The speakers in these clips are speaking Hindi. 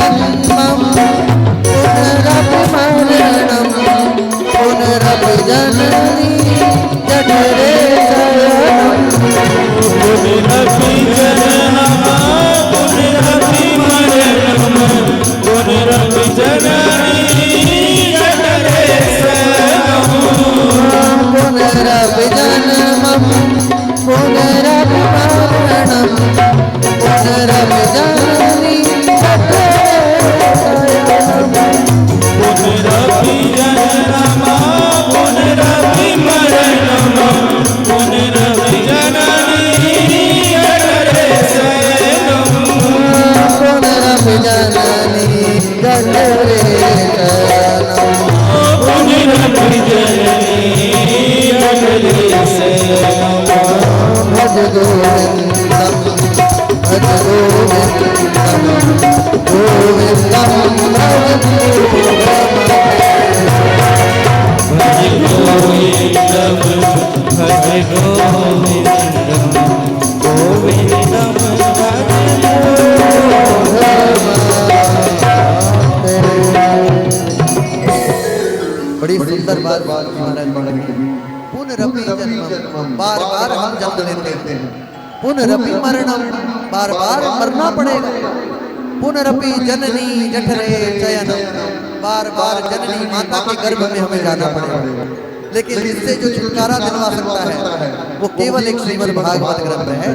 जन्मं पुनरपि मरणं पुनरपि जननी जठरे शयनं पुनरपि जन्मं पुनरपि मरणं पुनरपि जननी जठरे शयनं पुनरपि जन्मं पुनरपि मरणं पुनरपि जननी जठरे शयनं पुनरपि जन्मं पुनरपि मरणं पुनरपि जननी जठरे शयनं पुनरपि जननी जठरे शयनं पुनरपि जननी जठरे शयनं भज गोविन्दं भज गोविन्दं गोविन्दं भज भज गोविन्दं भज गोविन्दं गोविन्दं बड़ी सुंदर बात महाराज पुनरपि जन्मं बार बार हम जन्म लेते हैं पुनरपि मरणम बार बार मरना पड़ेगा पुनरपि जननी जठरे शयनम बार बार जननी माता के गर्भ में हमें जाना पड़ेगा लेकिन इससे जो छुटकारा दिलवा सकता है वो केवल एक श्रीमद् भागवत ग्रंथ है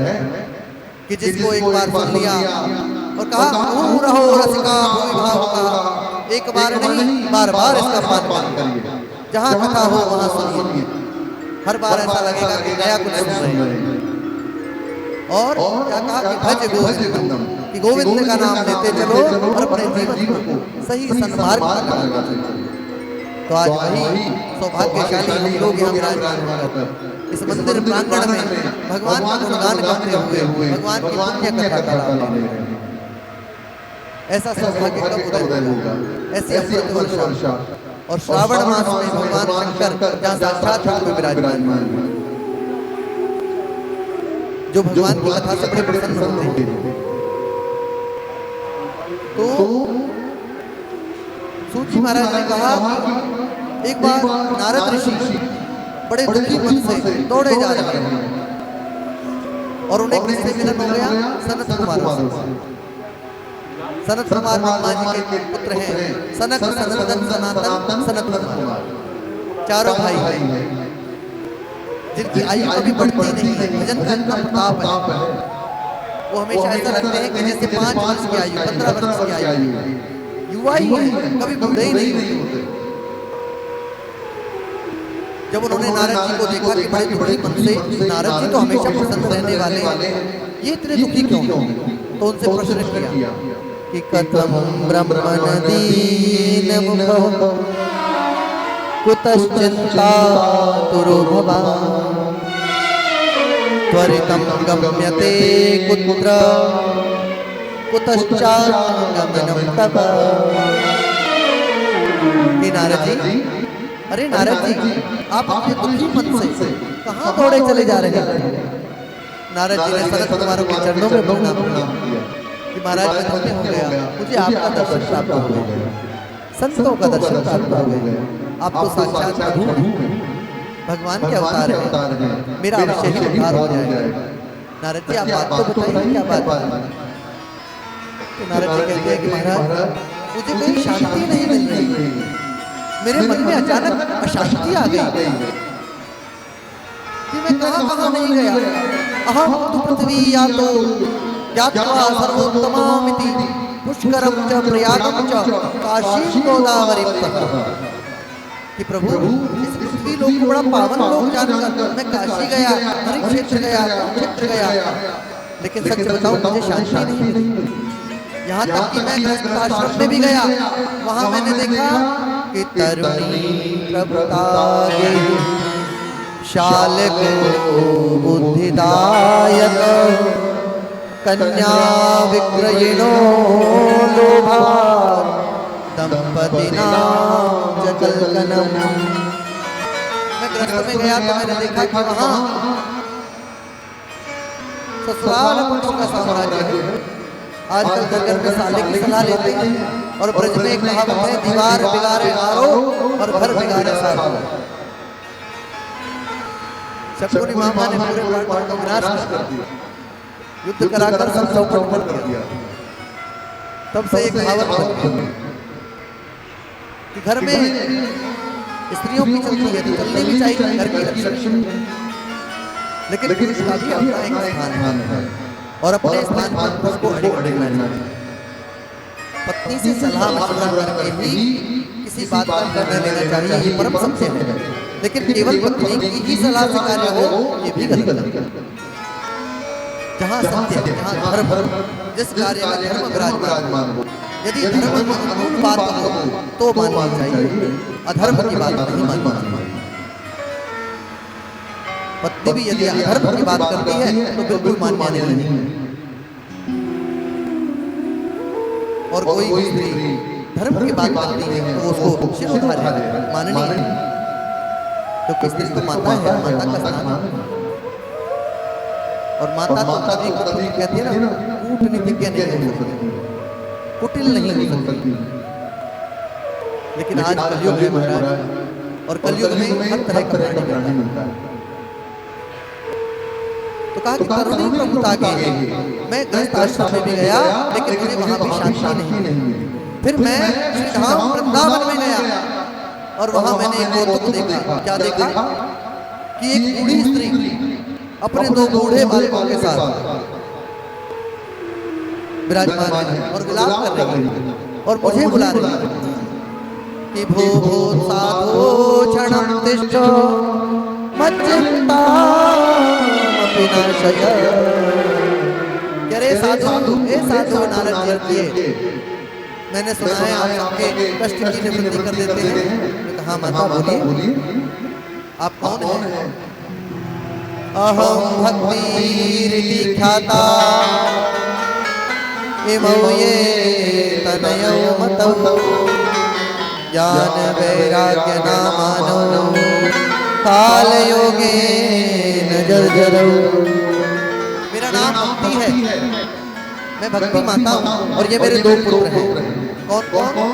कि जिसको एक बार सुन लिया और कहा रहो रसिका भूमि भाव का एक बार नहीं बार बार इसका पाठ करिए जहाँ कथा हो वहाँ सुनिए हर बार ऐसा लगेगा कि नया कुछ सुन रहे हैं और क्या कहा कि भज गोविंदम कि गोविंद का नाम लेते चलो और अपने जीवन को सही सन्मार्ग पर लगाना चाहिए। तो आज वही सौभाग्यशाली हम लोग यहाँ विराजमान होकर इस मंदिर प्रांगण में भगवान का गुणगान करते हुए भगवान की पुण्य कथा का लाभ ले रहे हैं। ऐसा सौभाग्य कब उदय होगा ऐसी अमृत वर्षा और श्रावण मास में भगवान शंकर जहाँ साक्षात रूप में विराजमान जो भगवान की कथा से बड़े प्रसन्न होते हैं। तो सूची महाराज ने कहा एक बार नारद ऋषि बड़े दुखी मन से दौड़े जा रहे हैं और उन्हें किससे मिलन हो गया सनत कुमार से। सनत कुमार ब्रह्मा जी के पुत्र हैं सनक सनंदन सनातन सनत कुमार चारों भाई हैं जिनकी आयु कभी बढ़ती नहीं है भजन करना प्रताप है। वो हमेशा ऐसा लगते हैं कि जैसे 5 वर्ष की आयु 15 वर्ष की आयु युवा ही है कभी बूढ़े ही नहीं होते। जब उन्होंने नारद जी को देखा कि बड़े दुखी मन से नारद जी तो हमेशा प्रसन्न रहने वाले ये इतने दुखी क्यों तो उनसे प्रश्न किया कि कथम ब्रह्मण दीन मुखो कुतश्चिंता तुरो भवान् त्वरितं गम्यते कुत्र कुतश्चागमनं तव। नारद जी अरे नारद जी आप अपने दुखी मन से कहाँ दौड़े चले जा रहे हैं। नारद जी ने सनत कुमार के चरणों में प्रणाम किया कि महाराज मैं धन्य हो गया मुझे आपका दर्शन प्राप्त हो गया संतों का दर्शन प्राप्त हो गया आप तो साक्षात प्रभु भगवान के अवतार हैं मेरा अवश्य ही उद्धार हो जाएगा। नारद जी आप बात तो बताइए क्या बात है। तो नारद जी कहते हैं कि महाराज मुझे कोई शांति नहीं मिल रही मेरे मन में अचानक अशांति आ गई कि मैं कहाँ नहीं गया। अहम तु पृथ्वी या तो यात्रा सर्वोत्तमामिति पुष्करम च प्रयागम च काशी गोदावरी कि प्रभु इस पृथ्वी लोक को बड़ा पावन लोक जानकर मैं काशी गया हरि क्षेत्र गया क्षेत्र गया लेकिन सच बताऊं मुझे शांति नहीं मिली। यहाँ तक कि मैं गृहस्थ आश्रम में भी गया वहाँ मैंने देखा कि तरुणी प्रभुताये शाल को बुद्धिदायक कन्या विक्रयिणो लोभा दंपतिनां च कल्कनम्। मैं गृहस्थ में गया तो मैंने देखा कि वहाँ ससुराल पक्ष का साम्राज्य है आजकल घर में साले की सलाह लेते हैं और ब्रज में एक कहावत है, दीवार बिगाड़े आरो और घर बिगाड़े सारो। शकुनी मामा ने पूरे पांडवों को विनाश कर दिया, युद्ध कराकर सब चौपट कर दिया। तब से एक कहावत बनी कि घर में स्त्रियों की चलती है तो चलनी भी चाहिए घर की रक्षा, लेकिन पुरुष का भी अपना एक स्थान है और अपने स्थान पर उसको अड़िग रहना चाहिए। पत्नी से सलाह मशवरा करके ही किसी बात का निर्णय लेना चाहिए, ये परम सत्य है। लेकिन केवल पत्नी की ही सलाह से कार्य हो, ये भी गलत है। जहाँ सत्य, जहाँ धर्म, जिस कार्य में धर्म विराजमान हो, यदि धर्म की अनुकूल बात हो तो माननी चाहिए, अधर्म की बात नहीं माननी चाहिए। पत्नी भी यदि अधर्म की बात करती है तो बिल्कुल मान्य नहीं। और कोई स्त्री धर्म की बात करती है तो उसको सिर उठा ले, माननी है, क्योंकि स्त्री तो माता है, माता का स्थान है। और माता तो कभी कभी कहती है ना, कूटनीतिज्ञ नहीं हो सकती, कुटिल नहीं हो सकती। लेकिन आज कलयुग है महाराज, और कलयुग में हर तरह का प्राणी मिलता है। तो कहा कि तरुणी प्रभुता के मैं गृहस्थ आश्रम में भी गया, लेकिन मुझे वहां भी शांति नहीं मिली। फिर मैं श्री धाम वृंदावन में गया और वहां मैंने एक कौतुक देखा। क्या देखा? कि एक बूढ़ी स्त्री अपने दो बूढ़े बालकों के साथ विराजमान है और विलाप कर रही है और मुझे बुला रही है कि भो भो साधो क्षणं तिष्ठ मच्चिन्तामपि नाशय। अरे साधु, हे साधु नारद जी, मैंने सुना है आप सबके कष्ट की निवृत्ति कर देते हैं। मैं कहा माता बोलिए, आप कौन हैं? अहम भक्तिरिति ख्याता इमौ ये तनयो मतौ ज्ञान वैराग्य नामानो काल योगे न जर्जरौ। मेरा नाम भक्ति है, मैं भक्ति माता हूँ और ये मेरे दो पुत्र हैं। कौन कौन?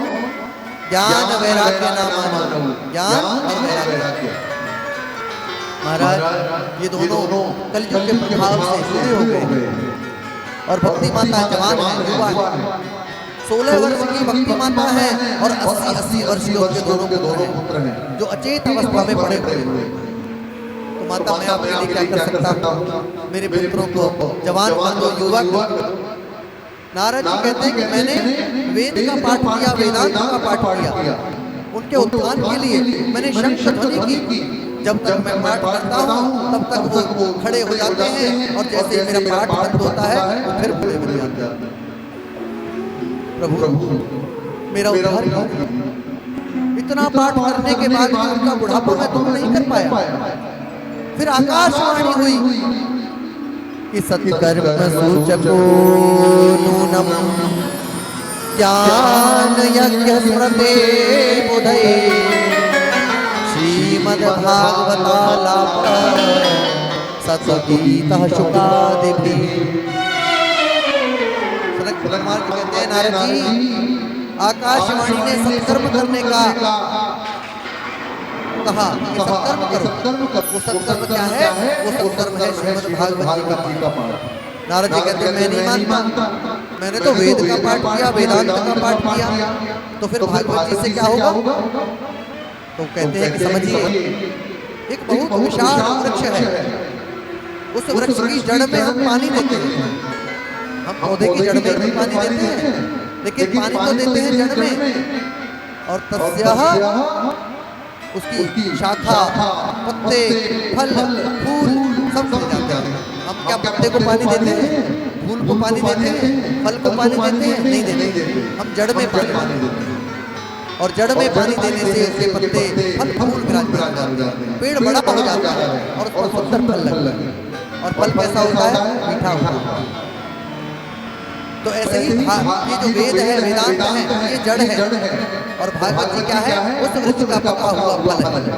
ज्ञान वैराग्य नामानो, ज्ञान और वैराग्य। महाराज ये दोनों कलयुग के प्रभाव से जुड़े हो गए और भक्ति माता जवान है, युवा है। 16 वर्ष की भक्ति माता है और 80 वर्ष के उनके दोनों पुत्र हैं जो अचेत अवस्था में पड़े हुए हैं। तो माता मैं आपके लिए क्या कर सकता हूँ? मेरे पुत्रों को जवान कर दो, युवा कर दो। नारद जी कहते हैं कि मैंने वेद का पाठ किया, वेदांत का पाठ किया, उनके उत्थान के लिए मैंने शंख ध्वनि की। जब तक मैं पाठ करता हूँ तब तक वो खड़े हो जाते हैं और जैसे मेरा पाठ बंद होता है तो फिर खड़े हो जाते हैं। प्रभु मेरा उद्धार करो। इतना पाठ करने के बाद भी उनका बुढ़ापा मैं दूर नहीं कर पाया। फिर आकाशवाणी हुई कि सत्कर्म सूचको नूनम ज्ञान यज्ञ स्मृते बुधये श्रीमद्भागवतालाप सत्सगीतः शुकादिभिः। सनक कुमार जी कहते हैं, नारद जी आकाशवाणी ने सत्कर्म करने का कहा कि सत्कर्म करो। वो सत्कर्म क्या है? वो सत्कर्म है श्रीमद्भागवत जी का पाठ। नारद जी कहते हैं मैं नहीं मानता, मैंने तो वेद का पाठ किया, वेदांत का पाठ किया, तो फिर भागवत जी से क्या होगा? तो कहते हैं कि समझिए एक बहुत विशाल वृक्ष है, उस वृक्ष की जड़ में हम पानी देते हैं। हम पौधे की जड़ में भी पानी देते हैं, लेकिन पानी तो देते हैं जड़ में, और तस्यः उसकी शाखा, पत्ते, फल, फूल सब मिल जाते हैं। हम क्या पत्ते को पानी देते हैं, फूल को पानी देते हैं, फल को पानी देते हैं? नहीं देते। हम जड़ में पानी देते हैं और जड़ में पानी देने से उसके पत्ते, फल, फूल विराजमान हो जाते हैं, पेड़ बड़ा हो जाता है और उसको सुंदर फल लगता है। और फल कैसा होता है? मीठा होता है। तो ऐसे ही ये जो वेद है, वेदांत है, ये जड़ है और भागवत जी क्या है? उस वृक्ष का पका हुआ फल है।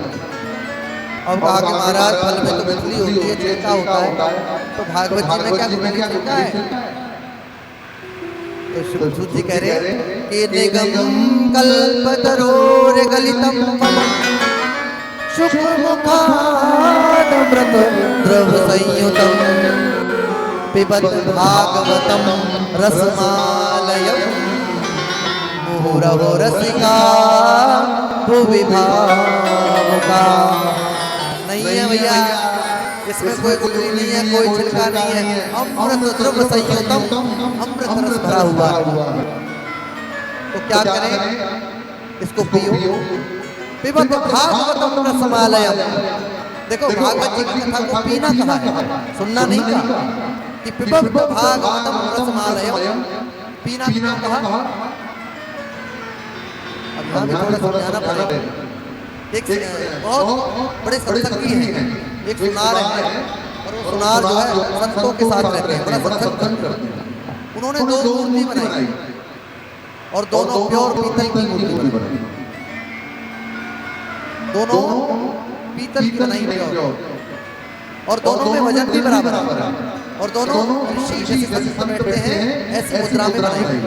और कहा कि महाराज फल में तो बिजली होती है, छिलका होता है, तो भागवत जी में क्या छिलका है? सूत जी कह रहे कि निगम कल्पतरोर्गलितं फलं शुकमुखादमृत द्रव संयुतं पिबत भागवतं रसमालयं मुहुरहो रसिका भुवि भावुका। नहीं है भैया, इसमें कोई गुठली नहीं है, कोई छिलका नहीं है। अमृत द्रव संयुतम, अमृत रस भरा हुआ। तो क्या करें, इसको पियो। पिबत भागवतम रसमालयम। देखो भागवत जी की कथा को पीना कहा है, सुनना नहीं कहा कि पिबत भागवतम रसमालयम, पीना क्यों कहा। अब यहाँ भी थोड़ा समझाना पड़ेगा। एक बहुत बड़े सत्संगी हैं, एक सुनार है, और वो सुनार जो है संतों के साथ रहते हैं, बड़ा सत्संग करते हैं। उन्होंने 2 मूर्ति बनाई और दोनों प्योर पीतल की मूर्ति बनाई, दोनों पीतल की बनाई प्योर, और दोनों में वजन भी बराबर है, और दोनों ऋषि जैसे संत बैठते हैं ऐसी मुद्रा में बनाई गई।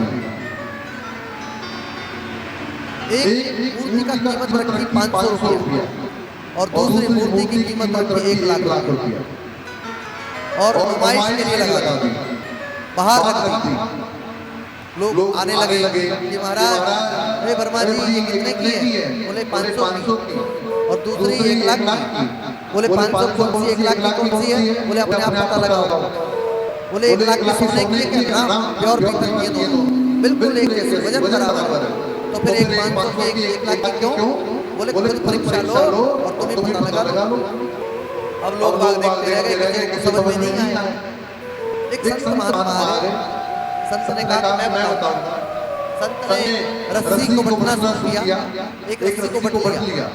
एक मूर्ति का कीमत रखी 500 रुपया और दूसरी मूर्ति की कीमत रखी 1 लाख रुपया, और नुमाइश के लिए लगा दी, बाहर रख दी। लोग आने लगे कि महाराज हे वर्मा जी ये कितने की है? बोले 500 की। और दूसरी 1 लाख की। बोले 500 कौन सी, 1 लाख की कौन सी है? बोले अपने आप पता लगाओ। बोले 1 लाख की सोने की है क्या? प्योर पीतल की है दोनों, बिल्कुल एक जैसे, वजन बराबर है। तो फिर 500 की 1 लाख की क्यों? बोले खुद परीक्षा लो और तुम्हें पता लगा लो। अब लोग बाग देखते रह गए, किसी को समझ में नहीं आया। एक संत महात्मा आ गए, संत ने कहा मैं बताऊंगा। संत ने रस्सी को बटना शुरू किया, एक रस्सी को बट लिया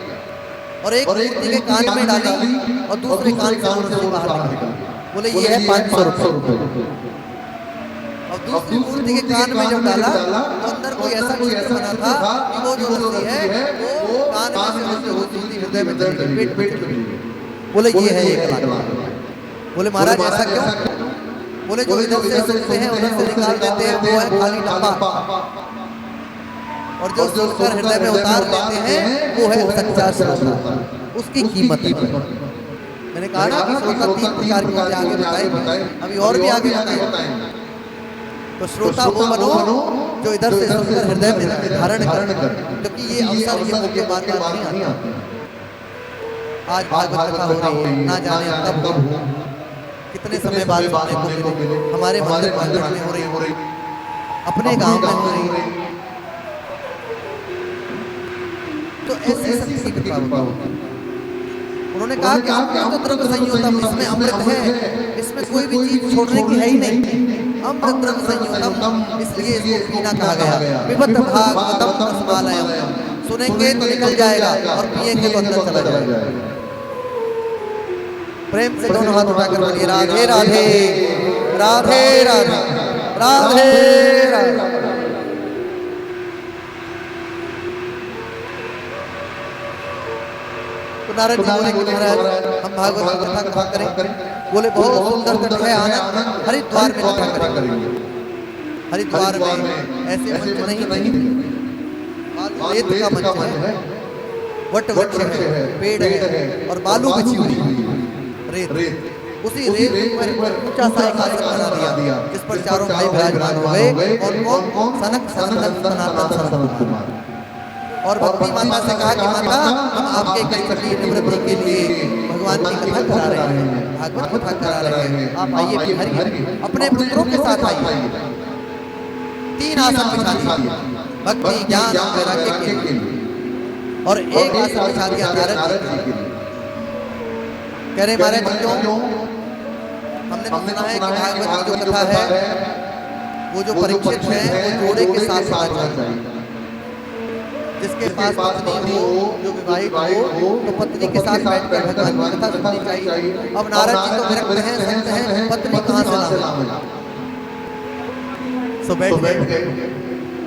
और एक मूर्ति के कान में डाली और दूसरे कान से रस्सी बाहर निकाली। बोले ये है 500 रुपए। और दूसरी मूर्ति के कान में जब डाला तो अंदर कोई ऐसा चित्र बना था कि वो जो रस्सी है वो कान में से होती हृदय में चली गई, पेट में चली गई। बोले ये है 1 लाख। बोले महाराज ऐसा क्यों? बोले जो इधर से सुनते हैं उधर से निकाल देते हैं वो है खाली डब्बा, और जो सुनकर हृदय में उतार लेते हैं वो है सच्चा श्रोता, उसकी कीमत है। मैंने कहा ना कि श्रोता 3 प्रकार के होते हैं, आगे बताएंगे, अभी और भी आगे बताएंगे। तो श्रोता वो बनो जो इधर से सुनकर हृदय में धारण कर, क्योंकि ये अवसर ये मौके बार-बार नहीं आते। आज भागवत कथा हो रही है, ना जाने कब हो, कितने समय बाद सुनने को मिले। हमारे मंदिर में हो रही, अपने गांव में हो रही। तो ऐसे सत्य की कृपा होती। उन्होंने कहा कि अमृत द्रव संयुतम, इसमें अमृत है, इसमें कोई भी चीज छोड़ने की है ही नहीं। अमृत द्रव संयुतम, इसलिए इसको पीना कहा गया। पिबत भागवतम रसमालयम, सुनेंगे तो निकल जाएगा और पिएंगे तो अंदर चला जाएगा। प्रेम से दोनों हाथ उठाकर बोलिए राधे राधे राधे राधे राधे राधे। तो नारद जी बोले महाराज हम भागवत की कथा करें। बोले बहुत सुंदर तट है, आनंद हरिद्वार में कथा करेंगे। हरिद्वार में ऐसे मंच नहीं, रेत का मंच है, वट वृक्ष है, पेड़ है और बालू बिछी हुई रेत। उसी रेत पर ऊंचा सा एक आसन बना दिया जिस पर चारों भाई विराजमान हो गए। और कौन? सनक सनंदन सनातन सनत कुमार। और भक्ति माता से कहा कि माता हम आपके कष्टी निवृत्ति के लिए भगवान की कथा करा रहे हैं, भागवत कथा करा रहे हैं, आप आइए बिहारी अपने पुत्रों के साथ आइए। 3 आसन बिछा दिए भक्ति ज्ञान और वैराग्य के लिए, और एक आसन बिछा दिया नारद जी के लिए। कह रहे महाराज क्यों? हमने तो सुना है कि भागवत की जो कथा है वो जो परीक्षित है वो जोड़े के साथ होना चाहिए। जिसके पास पत्नी हो, जो विवाहित हो, तो पत्नी के साथ बैठकर भगवान की कथा सुननी चाहिए। अब नारद जी तो विरक्त हैं, संत हैं, पत्नी कहाँ से लाएं? सो बैठ गए।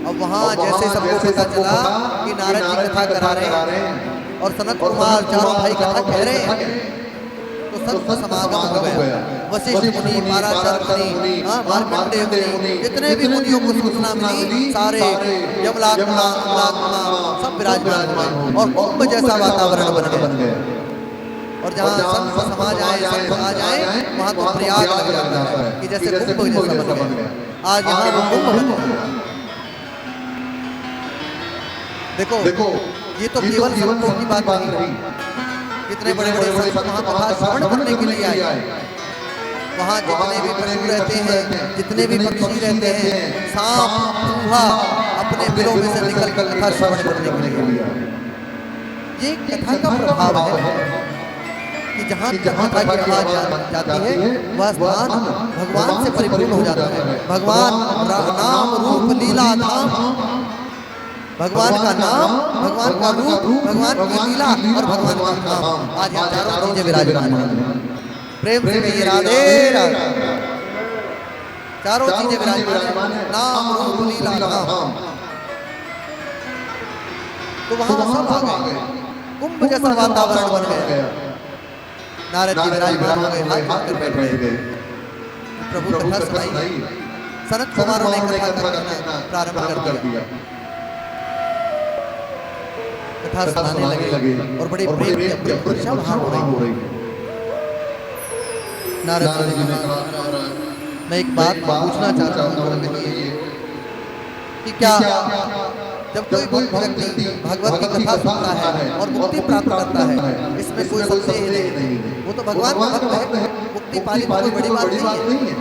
अब वहाँ जैसे सबको पता चला कि नारद जी कथा करा रहे हैं और सनत कुमार चारों भाई कथा कह रहे हैं, तो संत समागम हो गया। वशिष्ठ मुनि, पराशर मुनि, मार्कंडेय मुनि, जितने भी मुनियों को सूचना मिली, सारे यमलात्मा, अमलात्मा सब विराजमान हो गए और कुंभ जैसा वातावरण बन गया। और जहाँ संत समाज आए, संत आ जाए, वहाँ तो प्रयाग लग जाता है कि जैसे कुंभ जैसा बन गया। आज यहाँ वो कुंभ बन गया। देखो ये तो केवल संतों की बात नहीं, कितने बड़े बड़े संत वहाँ कथा श्रवण करने के लिए आए। वहाँ जितने भी पशु रहते हैं, जितने भी पक्षी रहते हैं, सांप, चूहा अपने बिलों में से निकल कर कथा श्रवण करने के लिए आए। ये कथा का प्रभाव है कि जहाँ कथा की आवाज जाती है वह स्थान भगवान से परिपूर्ण हो जाता है। भगवान नाम रूप लीला धाम, भगवान का नाम, भगवान का रूप, भगवान की लीला और भगवान का नाम, आज यहाँ चारों चीजें विराजमान हैं। प्रेम से कहिए राधे राधे। चारों चीजें विराजमान हैं, नाम रूप लीला धाम। तो वहां सब आ गए, कुंभ जैसा वातावरण बन गया। नारद जी विराजमान हो गए, हाथ जोड़ कर बैठ गए। प्रभु कथा सुनाई, सनत कुमारों ने कथा करना प्रारंभ कर दिया। कथा सुनाने लगे और बड़े प्रेम की अपनी वर्षा वहां हो रही है। नारद जी ने कहा, मैं एक बात पूछना चाहता हूँ कि क्या जब कोई व्यक्ति भगवत की कथा सुनता है और मुक्ति प्राप्त करता है, इसमें कोई संदेह नहीं, वो तो भगवान का भक्त है, मुक्ति पानी कोई बड़ी बात नहीं है।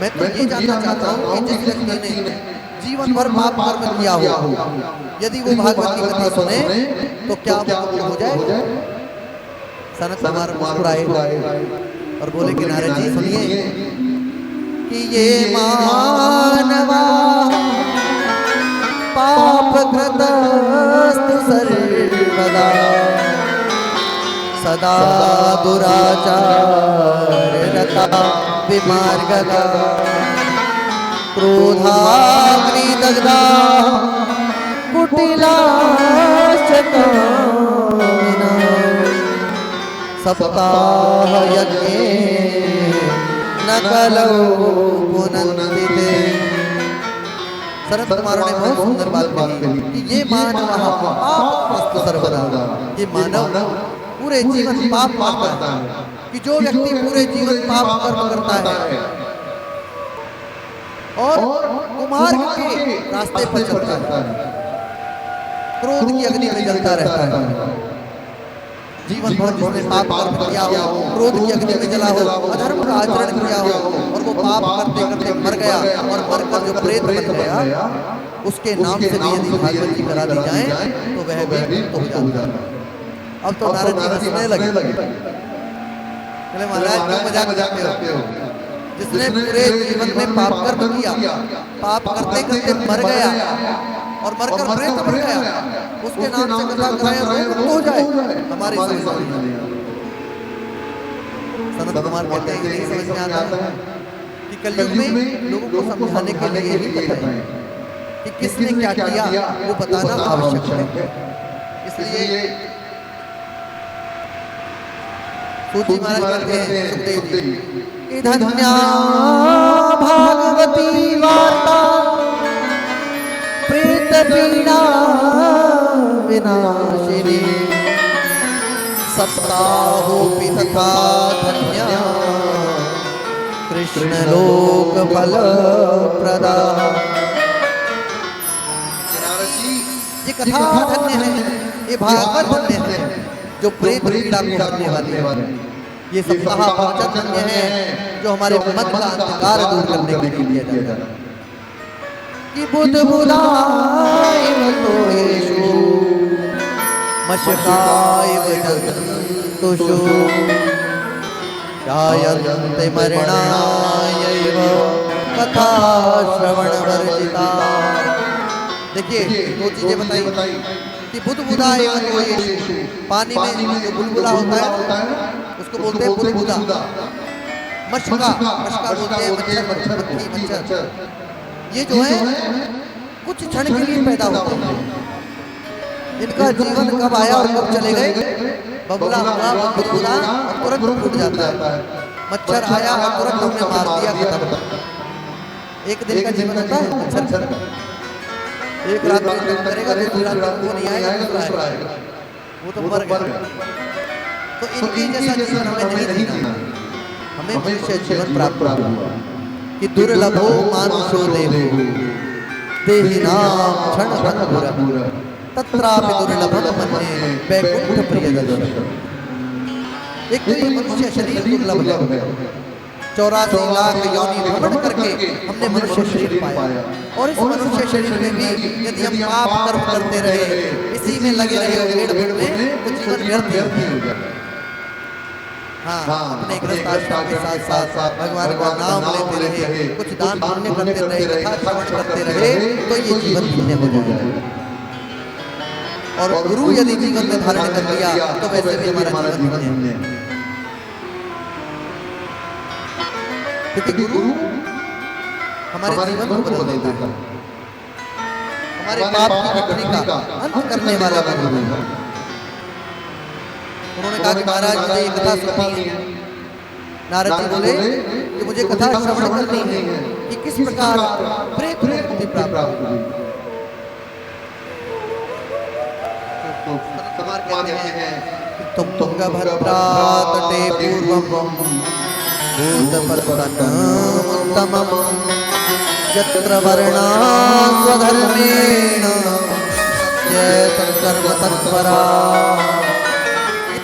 मैं तो ये जानना चाहता हूँ कि जिस व्यक्ति ने जीवन भर पाप कर्म किया हो, यदि वो भागवत की कथा सुने तो क्या वो हो जाए? सनत कुमार मुस्कुराए और बोले कि नारद जी सुनिए कि ये मानवा पाप कृतस्तु सर्वदा सदा दुराचाररता विमार्गता क्रोधाग्नि दग्धा कुटिलाश्चकामिना सप्ताह यज्ञे न कलौ पुनन्ति ते। सनत कुमारों ने बहुत सुंदर बात कही कि ये मानव पाप सर्वदा, ये मानव पूरे जीवन पाप करता है, कि जो व्यक्ति पूरे जीवन पाप कर्म करता है और कुमार्ग के रास्ते पर चलता है, क्रोध की अग्नि में जलता रहता है, जीवन भर जिसने पाप कर्म किया हो, क्रोध की अग्नि में जला हो, अधर्म का आचरण किया हो और वो पाप करते करते मर गया और मरकर जो प्रेत बन गया, उसके नाम से भी यदि भागवत की करा दी जाए तो वह भी मुक्त हो जाता है। अब तो नारद जी हंसने लगे, बोले महाराज क्यों मजाक करते हो? जिसने पूरे जीवन में पाप कर्म किया, पाप करते करते मर गया और मरकर प्रेत बन गया, उसके नाम से कथा कराए और हो जाए, हमारी समझ नहीं। सनत कुमार कहते हैं कि नहीं समझ में आता है कि कलयुग में लोगों को समझाने के लिए ही कथा है कि किसने क्या किया वो बताना आवश्यक है। इसलिए सूत जी महाराज कहते हैं सुखदेव जी, धन्या भागवती वार्ता प्रेत पीड़ा विनाशिनी सप्ताहोपि तथा धन्या कृष्ण लोक फल प्रदा। ये कथा धन्य है, ये भागवत धन्य है जो प्रेत पीड़ा को हरने वाली है। ये सप्ताह प्रवचन धन्य है जो हमारे मन का अंधकार दूर करने के लिए किया जाता है। कि बुध बुधाय वतोयेषु मशकाय वजन्तुषु जायन्ते मरणायैव कथा श्रवण वर्जिता। देखिए दो चीजें बताई कि बुध बुधाय वतोयेषु, पानी में जो बुलबुला होता है उसको बोलते हैं बुध बुधा। मशका, मशका बोलते हैं मच्छर, मक्खी, मच्छर। ये जो है कुछ क्षण के लिए पैदा होते हैं, इनका जीवन कब आया और कब चले गए? बबला हुआ, बुदबुदा और तुरंत फूट जाता है। मच्छर आया और तुरंत हमने मार दिया, खत्म। एक दिन का जीवन होता है मच्छर का। एक रात में काम करेगा, दूसरी रात में वो नहीं आएगा, दूसरा आएगा, वो तो मर गया। तो इनकी जैसा जीवन हमें नहीं जीना, हमें मनुष्य जीवन प्राप्त हुआ कि दुर्लभो मानुषो देवो देहिनाम क्षण भंगुर तत्रापि दुर्लभम मन्ये वैकुंठ प्रियदर्शन। एक तो ये मनुष्य शरीर दुर्लभ है, 84 लाख योनि भ्रमण करके हमने मनुष्य शरीर पाया, और इस मनुष्य शरीर में भी यदि हम पाप कर्म करते रहे, इसी में लगे रहे भेड़ में, तो जीवन व्यर्थ हो जाएगा। हाँ, अपने गृहस्थ आश्रम के साथ साथ भगवान का नाम लेते रहे, कुछ दान पुण्य करते रहे, कथा श्रवण करते रहे, तो ये जीवन धन्य हो जाएगा। और गुरु यदि जीवन में धारण कर लिया तो वैसे भी हमारा जीवन धन्य है, क्योंकि गुरु हमारे जीवन को बदल देता है, हमारे पाप की गठरी का अंत करने वाला गुरु है। उन्होंने कहा कि महाराज मुझे ये कथा सुननी है। नारद जी बोले कि मुझे कथा श्रवण करनी है कि किस प्रकार प्रेत मुक्ति प्राप्त हुई। तो कुमार कहते हैं तुम तुंगभद्रा तटे पूर्वम भूतपर्वतनोत्तमं यत्र वर्णा स्वधर्मेण जयतं कर्म तत्परा।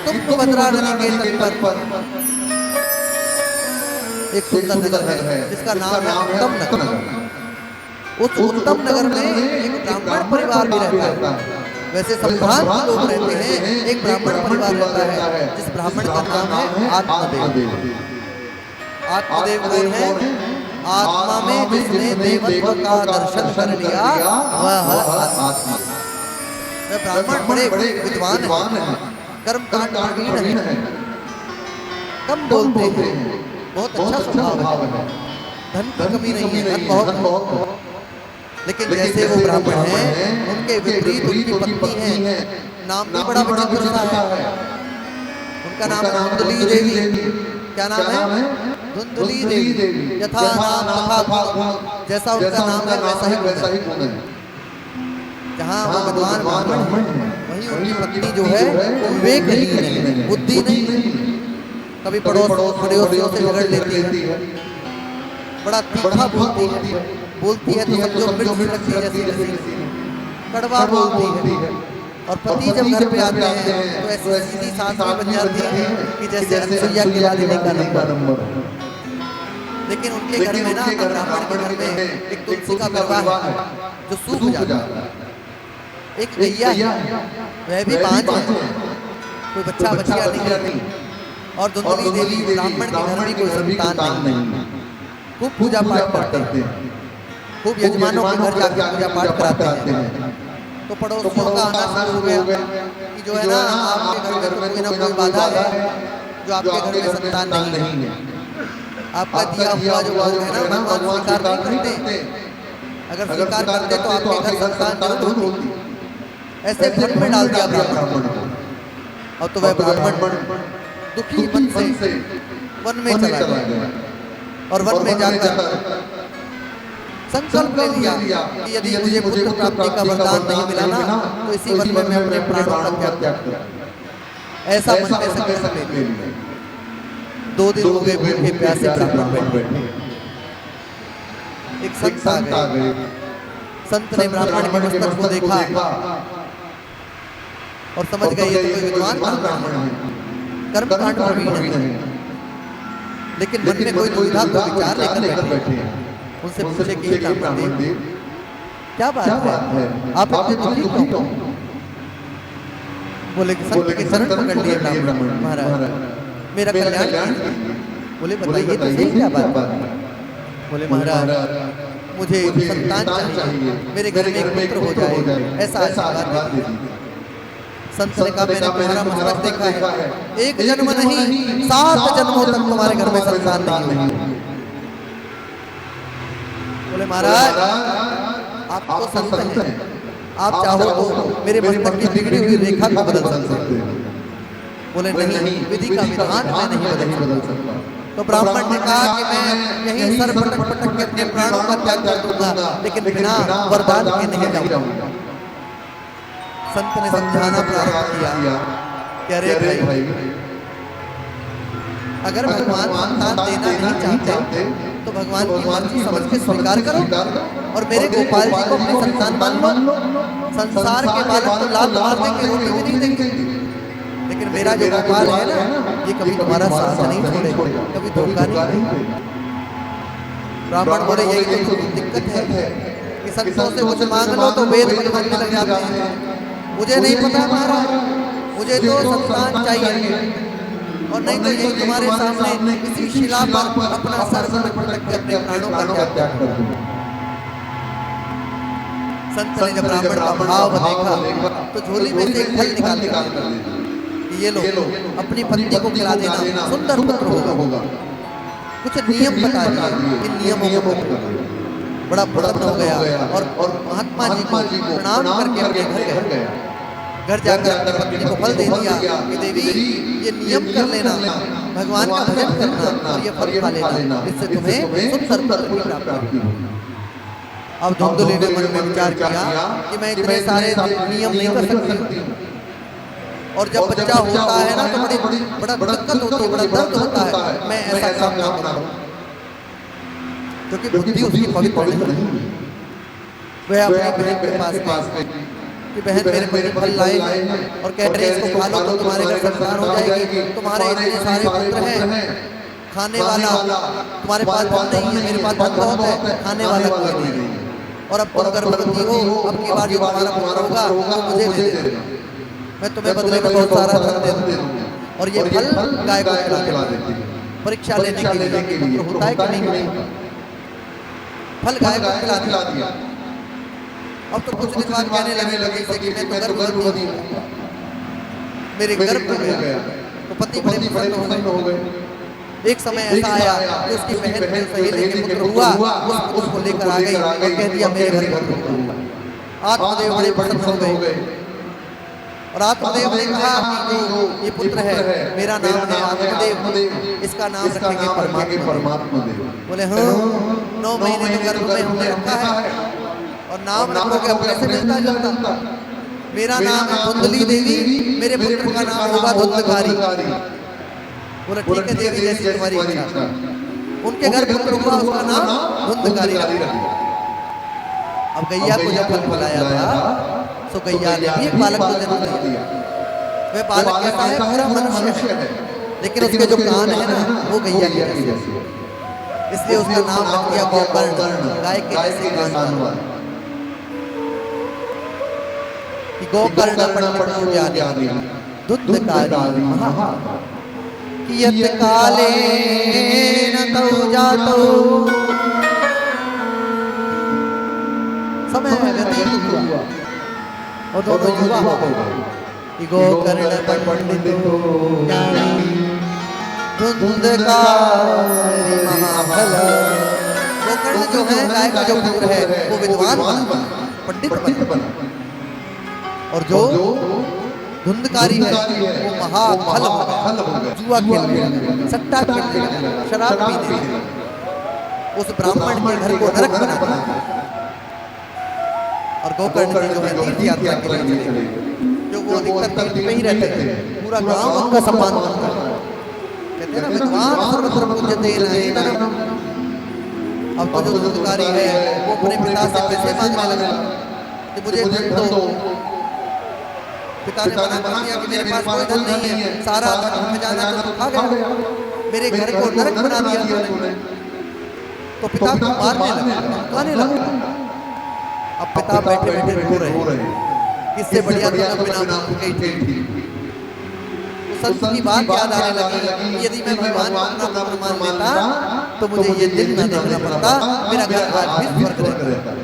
तुंगभद्रा नदी के तट पर एक सुंदर नगर है जिसका नाम है उत्तम नगर। उस उत्तम नगर में एक ब्राह्मण परिवार भी रहता है। वैसे संभ्रांत लोग रहते हैं, एक ब्राह्मण परिवार रहता है जिस ब्राह्मण का नाम है आत्मदेव। आत्मदेव कौन है? आत्मा में जिसने देवत्व का दर्शन कर लिया वह आत्मा। वह ब्राह्मण बड़े विद्वान है, कर्म कांड प्रवीण है, कम बोलते हैं, बहुत अच्छा स्वभाव है, धन की कमी नहीं है, धन बहुत। लेकिन जैसे वो ब्राह्मण हैं, उनके विपरीत उनकी पत्नी है, नाम भी बड़ा विचित्र सा है। उनका नाम है धुंधली देवी। क्या नाम है? धुंधली देवी। यथा नाम तथा गुण, जैसा उनका नाम है वैसा ही गुण है। जहाँ वो विद्वान ब्राह्मण है, वहीं उनकी पत्नी जो है वो विवेकहीन है, बुद्धि नहीं, कभी पड़ोस पड़ोसियों से झगड़ लेती है, बड़ा तीखा बोलती है तो समझो मिर्च लगती है, जैसी कड़वा बोलती है। और पति जब घर पे आते हैं तो ऐसी सीधी सांस में बन जाती है कि जैसे अनसुईया के लाने का नंबर। लेकिन उनके घर में ना, ब्राह्मण के घर में एक तुलसी का पौधा है जो सूख जाता है, एक गैया है, वह भी 5 है, कोई बच्चा नहीं। और धुंधली देवी ब्राह्मण के घर में कोई संतान नहीं। खूब पूजा पाठ करते हैं, खूब यजमानों के घर जाकर पूजा पाठ कराते हैं। तो पड़ोसियों का आना शुरू हो गया कि जो है ना, आपके घर में कोई ना कोई बाधा है, जो आपके घर में संतान नहीं है। आपका दिया हुआ जो बहू है ना, भगवान स्वीकार नहीं करते, अगर स्वीकार करते तो आपके घर संतान जरूर होती। ऐसे भ्रम में डाल दिया ब्राह्मण को। और तो वह ब्राह्मण दुखी मन से वन में चला गया, और वन में जाकर संकल्प ले लिया कि यदि मुझे पुत्र प्राप्ति का वरदान नहीं मिला ना, तो इसी वन में मैं अपने प्राणों का त्याग करूं। ऐसा मन में संकल्प ले लिया। 2 दिन हो गए भूखे प्यासे ब्राह्मण बैठे। एक संत आ गए। संत ने ब्राह्मण के मस्तक को देखा और समझ गए ये तो कोई विद्वान ब्राह्मण है, कर्म कांड प्रवीण है। लेकिन मन में कोई दुविधा का विचार लेकर बैठे हैं। उनसे पूछे कि ब्राह्मण देव क्या बात है, आप इतने दुखी क्यों? बोले कि संत के चरण पकड़ लिए ब्राह्मण महाराज, मेरा कल्याण। बोले बताइए तो सही क्या बात? बोले महाराज मुझे संतान चाहिए, मेरे घर में एक पुत्र हो जाए, ऐसा आशीर्वाद दीजिए। संत ने कहा मैंने तुम्हारा मस्तक देखा है, एक जन्म नहीं 7 जन्मों तक तुम्हारे घर में संतान नहीं होगी। बोले महाराज आप तो संत हैं, आप चाहो तो मेरे मस्तक की बिगड़ी हुई रेखा को बदल सकते हैं। बोले नहीं, विधि का विधान मैं नहीं बदल सकता। तो ब्राह्मण ने कहा कि मैं यही सर पटक पटक के अपने प्राणों का त्याग कर दूंगा, लेकिन बिना वरदान के नहीं जाऊंगा। संत ने समझाना प्रारंभ किया कि अरे भाई, अगर भगवान संतान देना नहीं चाहते तो भगवान की मर्जी समझ के स्वीकार करो और मेरे गोपाल जी को अपने संतान मान लो। संसार के बालक तो लात मार देंगे, रोटी भी नहीं देंगे, लेकिन मेरा जो गोपाल है ना, ये कभी तुम्हारा साथ नहीं छोड़ेगा, कभी धोखा नहीं देगा। ब्राह्मण बोले यही तो दिक्कत है कि संतों से कुछ मांग लो तो वेद मांगने लग जाते हैं। मुझे नहीं पता महाराज, मुझे तो संतान चाहिए, और नहीं तो यही तुम्हारे सामने किसी शिला पर अपना सर पटक के अपने प्राणों का त्याग कर दूंगा। संत ने जब ब्राह्मण का भाव देखा तो झोली में से एक फल निकाल कर ये लो, अपनी पत्नी को खिला देना, सुंदर पुत्र होगा। कुछ नियम बता दिए, इन नियमों को बड़ा प्रसन्न हो गया और महात्मा जी को प्रणाम करके अपने घर गया। घर जाकर अपनी पत्नी को फल दे दिया कि देवी ये नियम कर लेना, भगवान का भजन करना और ये फल खा लेना, इससे तुम्हें सुंदर पुत्र की प्राप्ति होगी। अब धुंधली ने मन में विचार किया कि मैं इतने सारे नियम नहीं कर सकती, और जब बच्चा होता है ना तो बड़ा दिक्कत होती है, बड़ा दर्द होता है, मैं ऐसा काम ना करूं, क्योंकि बुद्धि उसकी पवित्र नहीं। वह अपनी बहन के पास गई कि बहन मेरे को फल लाए और कह रहे इसको खा लो तो तुम्हारे घर संतान हो जाएगी, तुम्हारे इतने सारे पुत्र हैं, खाने वाला तुम्हारे पास धन नहीं है, मेरे पास धन बहुत है, खाने वाला कोई नहीं है, और अब तुम गर्भवती हो, अब की बार जो तुम्हारा पुत्र होगा वो मुझे दे देना, मैं तुम्हें बदले में बहुत सारा धन दे दूंगा, और ये फल गाय को खिला देती है। परीक्षा लेने के लिए पुत्र होता है कि नहीं, फल गाय को खिला दिया। अब तो कुछ दिन बाद कहने लगे कि मैं तो गर्भवती हूं, मेरे गर्भ हो गया। तो पति बड़े प्रसन्न हो गए। एक समय ऐसा आया कि उसकी बहन के सहेली के पुत्र हुआ, उसको लेकर आ गई और कह दिया मेरे घर पुत्र हुआ। आत्मदेव बड़े प्रसन्न हो गए और आत्मदेव ने कहा कि जो ये पुत्र है मेरा नाम है आत्मदेव, इसका नाम रखेंगे परमात्मा देव। बोले हाँ, 9 महीने तो गर्भ में हमने रखा है और नाम रखोगे अपने से मिलता जुलता। मेरा नाम है धुंधली देवी, मेरे पुत्र का नाम होगा धुंधकारी। बोला ठीक है देवी, जैसी तुम्हारी इच्छा। उनके घर पुत्र हुआ, उसका नाम धुंधकारी रखा। अब गैया को जब फल खिलाया था तो गैया ने भी एक बालक को जन्म दिया। वह बालक कैसा है, पूरा मनुष्य है, लेकिन उसके जो कान है ना वो गैया के जैसे, इसलिए उसका नाम रख दिया गोकर्ण, गाय के जैसे कान वाला। गोकर्ण पंडित ज्ञानी धुंधकारी महा कियत काले न तौ जातो। समय व्यतीत हुआ और दोनों युवा हो गए। गोकर्ण पंडित ज्ञानी धुंधकारी महाभला। गोकर्ण जो है गाय का जो पुत्र है वो विद्वान बना, पंडित बना, और जो धुंधकारी है वो महाफल हो गया, जुआ खेलने लगा, सट्टा खेलने लगा, शराब पीने लगा, उस ब्राह्मण के घर को नरक बना दिया। और गोकर्ण जी जो है तीर्थ यात्रा के लिए चले, जो वो अधिकतर तीर्थ में ही रहते थे, पूरा गांव उनका सम्मान करता है। कहते हैं ना विद्वान सर्वत्र पूज्यते नहीं धनम। अब तो जो धुंधकारी है वो अपने पिता से पैसे मांगने लगा कि मुझे धन दो। पिता ने मना कर दिया कि मेरे पास कोई धन नहीं है, सारा धन खजाना तो खा गया, मेरे घर को नरक बना दिया तूने। तो पिता को मारने लगा, धमकाने लगा। अब पिता बैठे बैठे रो रहे, इससे बढ़िया तो बिना मांग के ही थी। तो संत की बात याद आने लगी, यदि मैं भगवान को अपना पुत्र मान लेता तो मुझे ये दिन न देखना पड़ता, मेरा घर आज भी स्वर्ग रहता।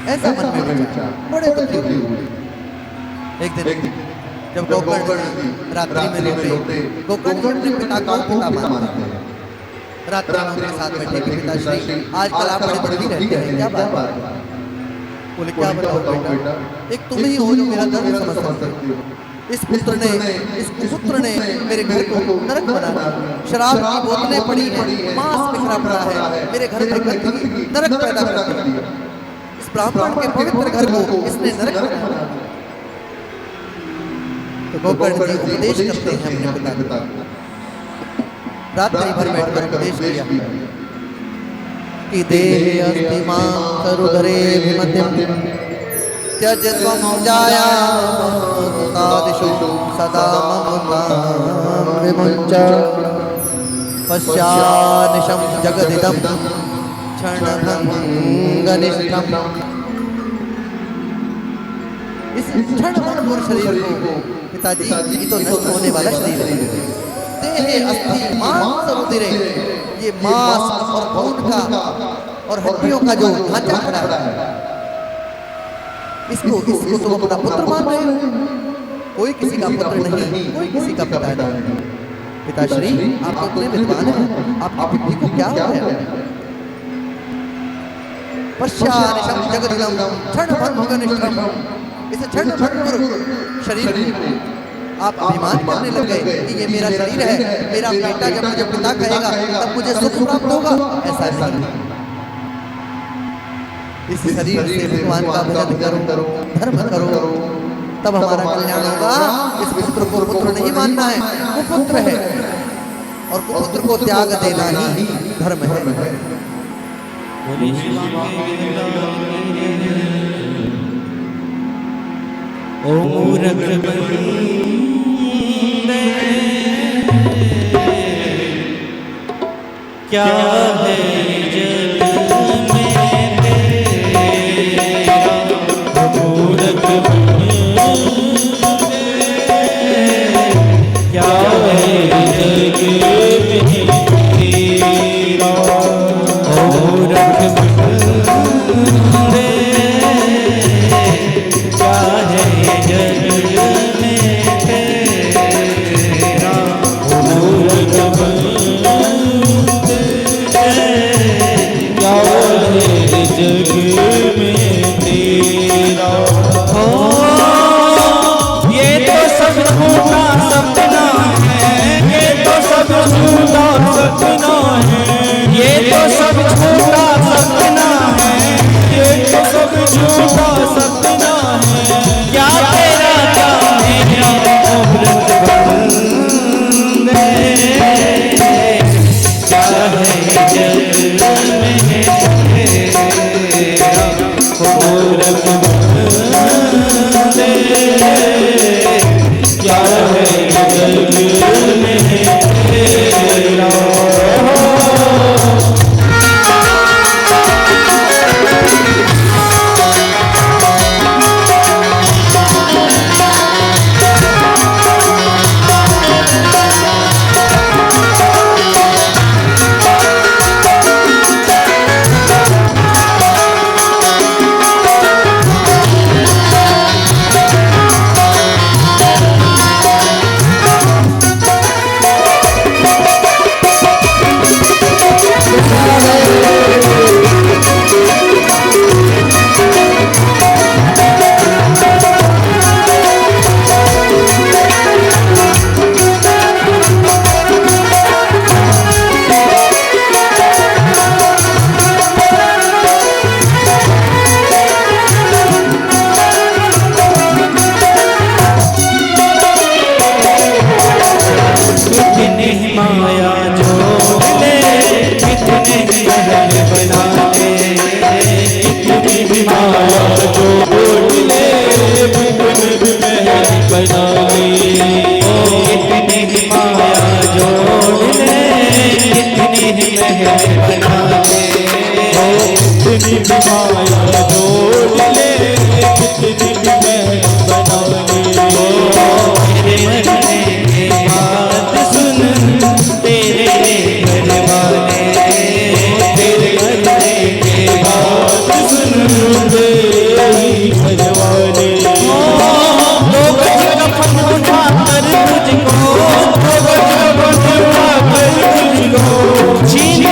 ऐसा मन में विचार, बड़े दुखी हुए। एक दिन जब गोकर्ण रात्रि में लौटे, गोकर्ण जी अपने पिता को पिता मानते हैं, रात्रि में उनके साथ बैठे कि पिताश्री आजकल आप बड़े दुखी रहते हैं, क्या बात है? बोले क्या बताओ बेटा, एक तुम ही हो जो मेरा दर्द समझ सकते हो। इस पुत्र ने, इस कुपुत्र ने मेरे घर को नरक बना दिया। शराब की बोतलें पड़ी हैं, मांस बिखरा पड़ा है, मेरे घर में गंदगी नरक पैदा कर दिया। इस ब्राह्मण के पवित्र घर को इसने नरक बना दिया। तो गोकर्ण जी उपदेश करते हैं अपने पिता को। रात्रि भर बैठकर उपदेश किया कि देहे अस्ति मां तरुधरे विमतिम त्यज त्वं जायादिषु सदा ममतां विमुञ्च पश्यानिशं जगदिदं क्षणभङ्गनिष्ठम्। इस क्षणभंगुर शरीर को पिताजी, ये तो नष्ट होने वाला शरीर है। देहे अस्ति मांस रुधिरे, ये मांस और खून का और हड्डियों का जो ढांचा खड़ा है, इसको तुम अपना पुत्र मान रहे हो। कोई किसी का पुत्र नहीं, कोई किसी का पिता नहीं। पिताश्री आप तो इतने विद्वान हैं, आपकी बुद्धि को क्या हो गया? पश्चानिशं जगदिदं क्षणभङ्गनिष्ठम्, इस क्षणभंगुर शरीर में आप अभिमान करने लग गए कि ये मेरा शरीर है, मेरा बेटा जब मुझे पिता कहेगा तब मुझे सुख प्राप्त होगा। ऐसा नहीं, इस शरीर से भगवान का भजन करो, धर्म करो, तब हमारा कल्याण होगा। इस पुत्र को पुत्र नहीं मानना है, वो पुत्र है और पुत्र को त्याग देना ही धर्म है। ओ मूरख बंदे, क्या है जग में तेरा? ओ मूरख बंदे, क्या है जग में तेरा? ओ मूरख बंदे, क्या है जग में तेरा? ओ मूरख बंदे, क्या है जग में तेरा? हो ये तो सब झूठा सपना है, ये तो सब झूठा सपना है, ये तो सब झूठा सपना है, ये तो सब झूठा सपना है। क्या तेरा क्या मेरा अमृत बंदे, क्या है जग में तेरा? मूरख बंदे, क्या है जग में तेरा? छीन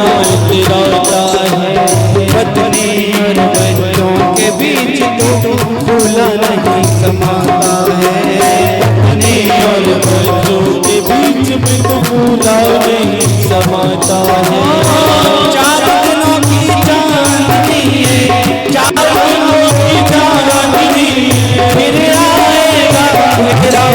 अपना इतराता है। पत्नी और बच्चों के बीच तो भूला नहीं समाता है। पत्नी और बच्चों के बीच में तो भूला नहीं समाता है। चार दिनों की चांदनी है, चार दिनों की चांदनी फिर आएगा मेरा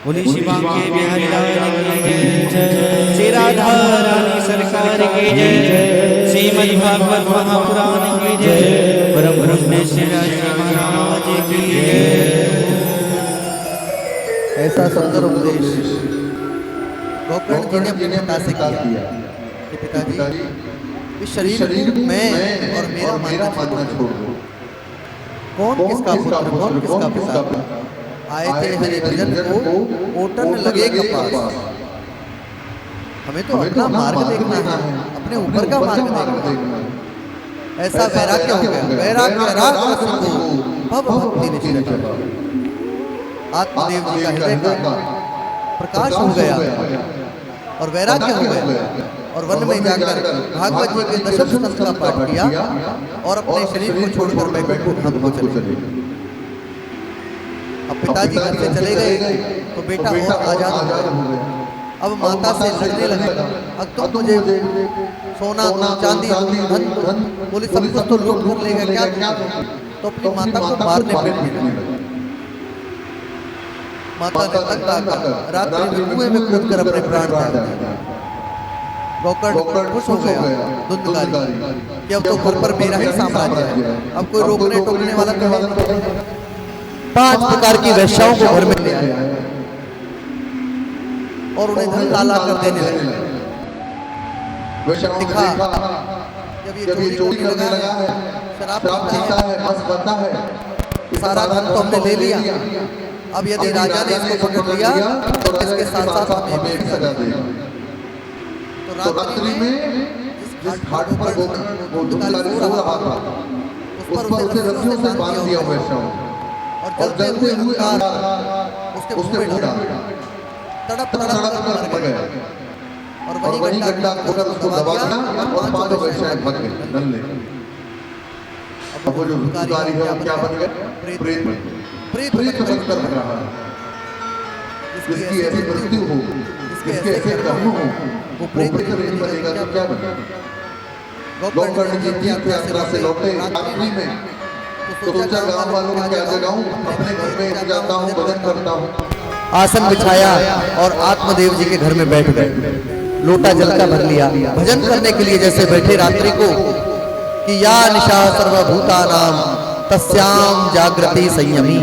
बोले शिवा के बिहारी लाल की जय। राधा रानी सरकार की जय। श्रीमद् भागवत महापुराण की जय। परम ब्रह्म श्री महाराज की जय। ऐसा सुंदर उपदेश गोकर्ण जी ने अपने पिता से किया कि पिताजी इस शरीर को मैं और मेरा मानना छोड़ दो। कौन किसका पुत्र, कौन किसका पिता। आए थे हरि भजन को ओटन लगे कपास। हमें तो अपना मार्ग देखना है, अपने ऊपर का मार्ग देखना है। ऐसा वैराग्य हो गया, वैराग्य राग रस को भव भक्ति निश्चय। आत्मदेव जी का हृदय का प्रकाश हो गया और वैराग्य हो गया और वन में जाकर भागवत जी के दशम स्कंद का पाठ किया और अपने शरीर को छोड़कर वैकुंठ धाम को चले गए। अब पिताजी घर से चले गए तो बेटा और आजाद हो गया। अब माता से लड़ने लगा, अब तुम मुझे सोना चांदी धन बोले सब कुछ तो लूट कर ले गए, क्या तो अपनी माता को मारने पीटने लगा। माता ने तंग आकर रात्रि में कुएं में कूद कर अपने प्राण त्याग दिए। गोकर्ण खुश हो गया धुंधकारी कि अब तो घर पर मेरा ही साम्राज्य है, अब कोई रोकने टोकने वाला नहीं। 5 प्रकार की वेश्याओं को घर में ले आया और उन्हें धन लाला कर देने लगे। दिखा जब ये चोरी करने लगा है, शराब पीता है, मस्त बनता है, सारा धन तो हमने ले लिया। अब यदि राजा ने इसको पकड़ लिया तो इसके साथ साथ हमें भी सजा देगा। तो रात्रि में जिस घाट पर धुंधकारी सो रहा था उस पर उसे रस्सियों से बांध दिया वेश्याओं और जलते हुए उसके मुंह में डाला। तड़प कर मर गया और वही गड्ढा खोदकर उसको दबा दिया और 5 वेश्याएं भाग गई धन लेकर। अब वो जो धुंधकारी है वो क्या बन गया? प्रेत बन गया। प्रेत बनकर रहा है। जिसकी ऐसी मृत्यु हो, जिसके ऐसे कर्म हो, वो प्रेत बनेगा तो क्या बनेगा? गोकर्ण जी तीर्थ यात्रा से लौटे रात्रि में तो सोचा गांव वालों को क्या जगाऊं, अपने घर में जाता हूं, भजन करता हूं। आसन बिछाया और आत्मदेव जी के घर में बैठ गए। लोटा जल का भर लिया, भजन करने के लिए जैसे बैठे रात्रि को कि या निशा सर्वभूतानां तस्याम जागृति संयमी।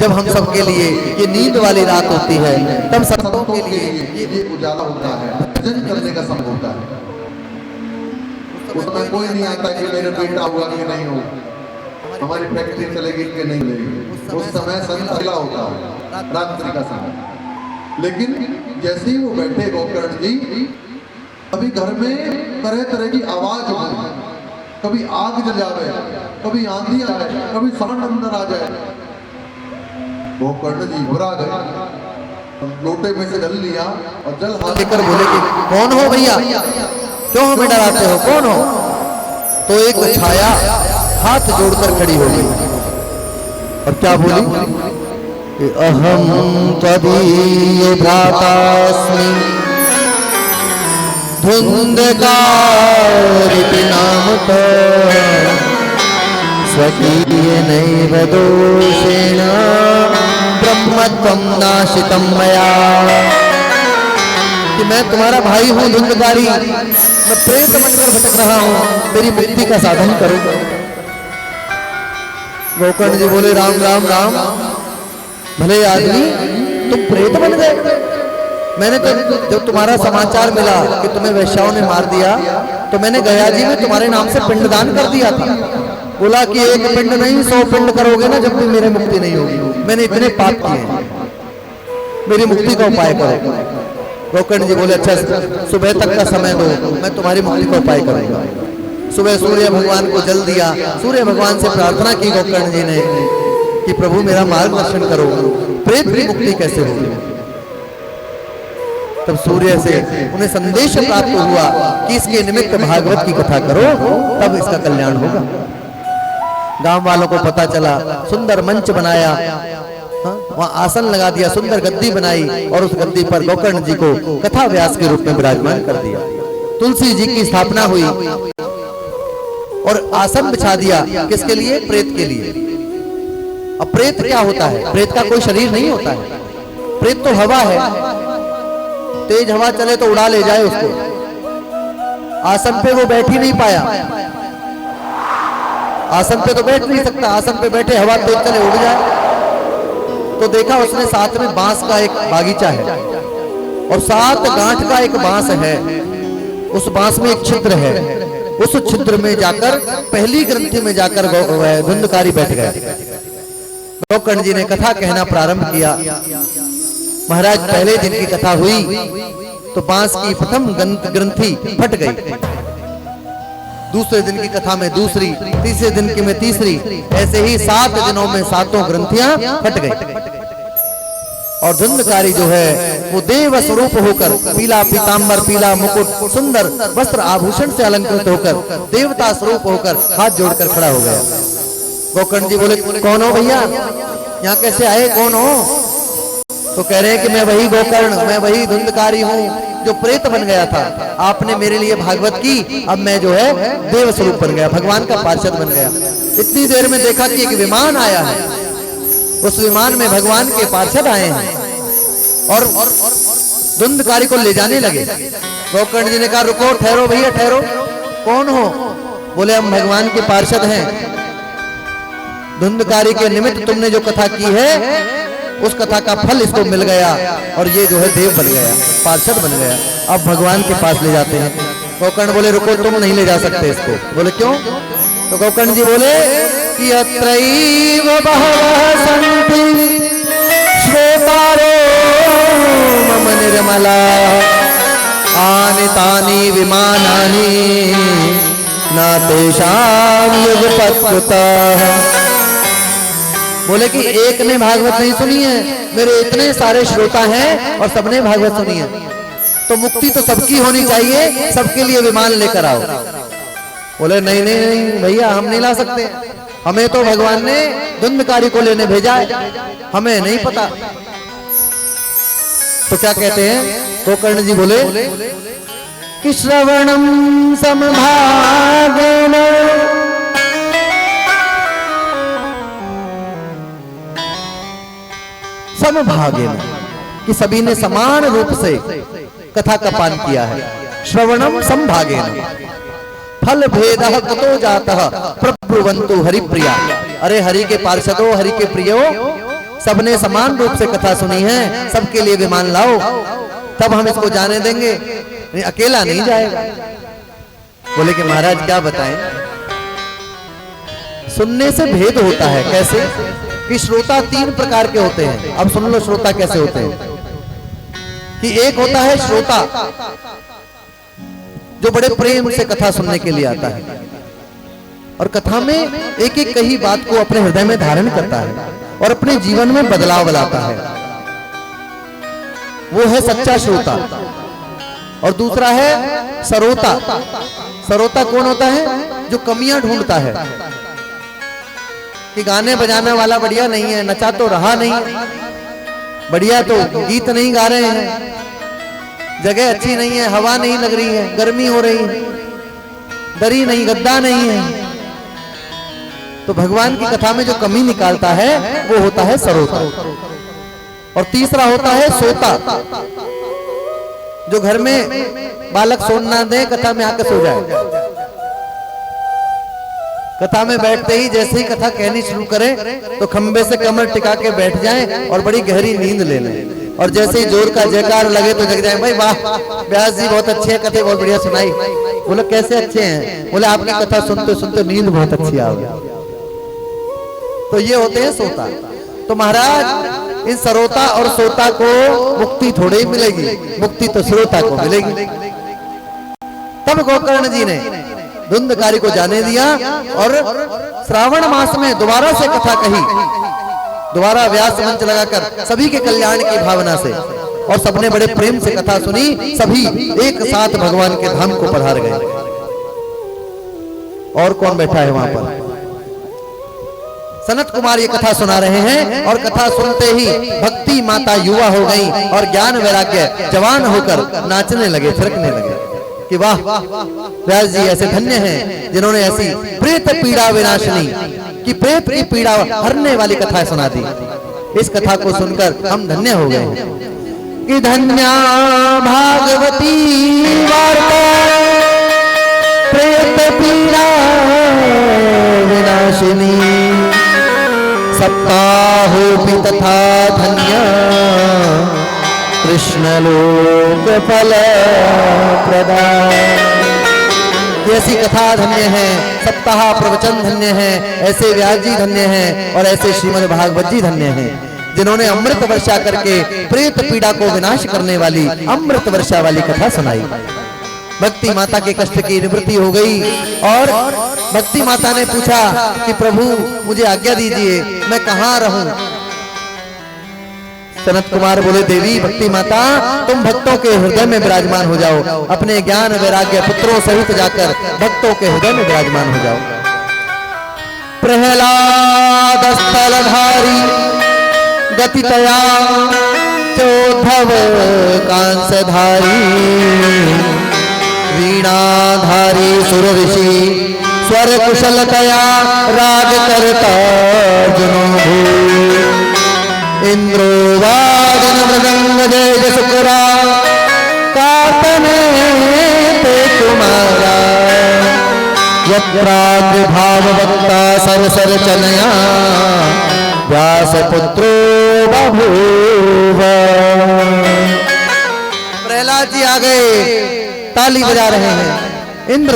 जब हम सब के लिए ये नींद वाली रात होती है तब सबों के लिए ये उजाला होता है, भजन करने का समय होता है। उसमें कोई नहीं आता कि मेरे बेटा हुआ कि नहीं हो, हमारी फैक्ट्री चलेगी कि नहीं चलेगी। उस समय संतला होता है, रात्रि का समय। लेकिन जैसे ही वो बैठे गोकर्ण जी, अभी घर में तरह तरह की आवाज हो, कभी आग जल जाए, कभी आंधी आए, कभी सांड अंदर आ जाए। गोकर्ण जी घबरा गए, लोटे में से जल लिया और जल हाथ लेकर बोले कि कौन हो भैया, क्यों हमें डराते हो, कौन हो? तो एक छाया हाथ जोड़कर खड़ी हो गई और क्या बोली कि अहम त्वदीय भ्रातास्मि धुंधकारिति नामतः स्वकीयनैव दोषेण ब्रह्मत्वं नाशितं मया। कि मैं तुम्हारा भाई हूँ धुंधकारी, मैं प्रेत बनकर भटक रहा हूँ, मेरी मुक्ति का साधन करो। गोकर्ण जी बोले राम राम राम, भले आदमी तुम प्रेत बन गए। मैंने तो जब तुम्हारा समाचार मिला कि तुम्हें वैश्याओं ने मार दिया तो मैंने गया जी में तुम्हारे नाम से पिंडदान कर दिया था। बोला कि एक पिंड नहीं 100 पिंड करोगे ना जब भी मेरी मुक्ति नहीं होगी। मैंने इतने पाप किए हैं, मेरी मुक्ति का उपाय करो। गोकर्ण जी बोले अच्छा सुबह तक का समय दो, मैं तुम्हारी मुक्ति का उपाय करूंगा। सुबह सूर्य भगवान को जल दिया, सूर्य भगवान से प्रार्थना की गोकर्ण जी ने कि प्रभु मेरा मार्गदर्शन करो, प्रेत की मुक्ति कैसे होगी। तब सूर्य से उन्हें संदेश प्राप्त हुआ कि इसके निमित्त भागवत की कथा करो, तब इसका कल्याण होगा। गांव वालों को पता चला, सुंदर मंच बनाया, वहां आसन लगा दिया, सुंदर गद्दी बनाई और उस गद्दी पर गोकर्ण जी को कथा व्यास के रूप में विराजमान कर दिया। तुलसी जी की स्थापना हुई और आसन बिछा दिया, किसके लिए? प्रेत के लिए। अब प्रेत क्या होता है? प्रेत का कोई शरीर नहीं होता है, प्रेत तो हवा है। तेज हवा चले तो उड़ा ले जाए उसको। आसन पे वो बैठ ही नहीं पाया, आसन पे तो बैठ नहीं सकता, आसन पे बैठे हवा तेज चले उड़ जाए। तो देखा उसने साथ में बांस का एक बागीचा है और 7 गांठ का एक बांस है, उस बांस में एक छिद्र है, उस छिद्र में जाकर पहली ग्रंथि में जाकर धुंधकारी बैठ गए। गोकर्ण जी ने कथा कहना प्रारंभ किया। महाराज पहले दिन की कथा हुई तो बांस की प्रथम ग्रंथि फट गई, दूसरे दिन की कथा में दूसरी, तीसरे दिन की में तीसरी, ऐसे ही 7 दिनों में 7 ग्रंथियां फट गई। और धुंधकारी जो है वो देव स्वरूप होकर पीला पीतांबर, पीला मुकुट, सुंदर वस्त्र आभूषण से अलंकृत होकर देवता स्वरूप होकर हाथ जोड़कर खड़ा हो गया। गोकर्ण जी बोले कौन हो भैया, यहाँ कैसे आए, कौन हो? तो कह रहे हैं कि मैं वही गोकर्ण, मैं वही धुंधकारी हूँ जो प्रेत बन गया था। आपने मेरे लिए भागवत की, अब मैं जो है देव स्वरूप बन गया, भगवान का पार्षद बन गया। इतनी देर में देखा कि एक विमान आया है, उस विमान में भगवान के पार्षद आए हैं और धुंधकारी को ले जाने लगे। गोकर्ण जी ने कहा रुको, ठहरो भैया ठहरो, कौन हो? बोले हम भगवान के पार्षद हैं, धुंधकारी के निमित्त तुमने जो कथा की है उस कथा का फल इसको मिल गया और ये जो है देव बन गया, पार्षद बन गया, अब भगवान के पास ले जाते हैं। गोकर्ण बोले रुको, तुम नहीं ले जा सकते इसको। बोले क्यों? तो गोकर्ण जी बोले कि अत्रैव बहवः सन्ति श्वेतारो मम निर्मला आनि तानि विमानानि न तेषां युगपत्कृतः। बोले कि एक ने भागवत नहीं सुनी है, मेरे इतने सारे श्रोता हैं और सबने भागवत सुनी है, तो मुक्ति तो सबकी होनी चाहिए, सबके लिए विमान लेकर आओ। बोले नहीं नहीं नहीं भैया, हम नहीं ला सकते, हमें तो भगवान ने धुंधकारी को लेने भेजा है, हमें नहीं पता। तो क्या कहते हैं गोकर्ण जी? बोले कि श्रवणम समभागेन समभागेन, कि सभी ने समान रूप से कथा का पान किया है। श्रवणम समभागेन फल भेदः कुतो जातः प्रब्रुवन्तु हरिप्रिया। अरे हरि के पार्षदों, हरि के प्रियो, सबने समान रूप से कथा सुनी है, सबके लिए विमान लाओ, तब हम इसको जाने देंगे, नहीं अकेला नहीं जाएगा। बोले कि महाराज क्या बताएं, सुनने से भेद होता है। कैसे? कि श्रोता 3 प्रकार के होते हैं। अब सुन लो श्रोता कैसे होते हैं। कि एक होता है श्रोता जो बड़े प्रेम से कथा सुनने के लिए आता है और कथा में एक एक कही बात को अपने हृदय में धारण करता है और अपने जीवन में बदलाव लाता है, वो है सच्चा श्रोता। और दूसरा है सरोता। सरोता कौन होता है? जो कमियां ढूंढता है कि गाने बजाने वाला बढ़िया नहीं है, नचा तो रहा नहीं, बढ़िया तो गीत नहीं गा रहे हैं, जगह अच्छी नहीं है, हवा नहीं लग रही है, गर्मी हो रही है, दरी नहीं, गद्दा नहीं है। तो भगवान की कथा में जो कमी निकालता है वो होता है सरोता। और तीसरा होता है सोता, जो घर में बालक सोन ना दे, कथा में आकर सो जाए। कथा में बैठते ही जैसे ही कथा कहनी शुरू करें तो खंबे से कमर टिका के बैठ जाएं और बड़ी गहरी नींद ले लें, और जैसे ही जोर का जयकार लगे तो जग जाए, भाई वाह व्यास जी बहुत अच्छे हैं, कथे बहुत बढ़िया सुनाई। बोले कैसे अच्छे हैं? बोले आपकी कथा सुनते सुनते नींद बहुत अच्छी आ गई। तो ये होते हैं सोता। तो महाराज इन सरोता और सोता को मुक्ति थोड़ी मिलेगी, मुक्ति तो श्रोता को मिलेगी। तब गोकर्ण जी ने धुंधकारी को जाने दिया और श्रावण मास में दोबारा से कथा कही, दोबारा व्यास मंच लगाकर सभी के कल्याण की भावना से, और सबने बड़े प्रेम से कथा सुनी, सभी एक साथ भगवान के धाम को पधार गए। और कौन बैठा है वहां पर? सनत कुमार ये कथा सुना रहे हैं और कथा सुनते ही भक्ति माता युवा हो गई और ज्ञान वैराग्य जवान होकर नाचने लगे, थिरकने लगे कि वाह व्यास जी ऐसे धन्य हैं जिन्होंने ऐसी प्रेत पीड़ा विनाशनी कि प्रेत की पीड़ा हरने वाली कथा सुना दी। इस कथा को सुनकर हम धन्य हो गए। कि धन्या भागवती वार्ता प्रेत पीड़ा विनाशिनी सप्ताहोऽपि तथा धन्या कृष्णलोक फल प्रदा। ऐसी कथा धन्य है, सप्ताह प्रवचन धन्य है, ऐसे व्यास जी धन्य हैं और ऐसे श्रीमद् भागवत जी धन्य हैं जिन्होंने अमृत वर्षा करके प्रेत पीड़ा को विनाश करने वाली अमृत वर्षा वाली कथा सुनाई। भक्ति माता के कष्ट की निवृत्ति हो गई और भक्ति माता ने पूछा कि प्रभु मुझे आज्ञा दीजिए, मैं कहाँ रहूं। सनत कुमार बोले, देवी भक्ति माता तुम भक्तों के हृदय में विराजमान हो जाओ, अपने ज्ञान वैराग्य पुत्रों सहित जाकर भक्तों के हृदय में विराजमान हो जाओ। प्रहलाद स्थलधारी गतितया चोद्धव कांसधारी वीणाधारी सुर ऋषि स्वर कुशलतया राग करता जुनो इंद्रो वादन मृदंग जय शुक्रा कातने ते कुमारा यत्राग्र भाववक्ता सरसर चनया व्यास पुत्रो बभूव। प्रहलाद जी आ गए, ताली बजा रहे हैं, इंद्र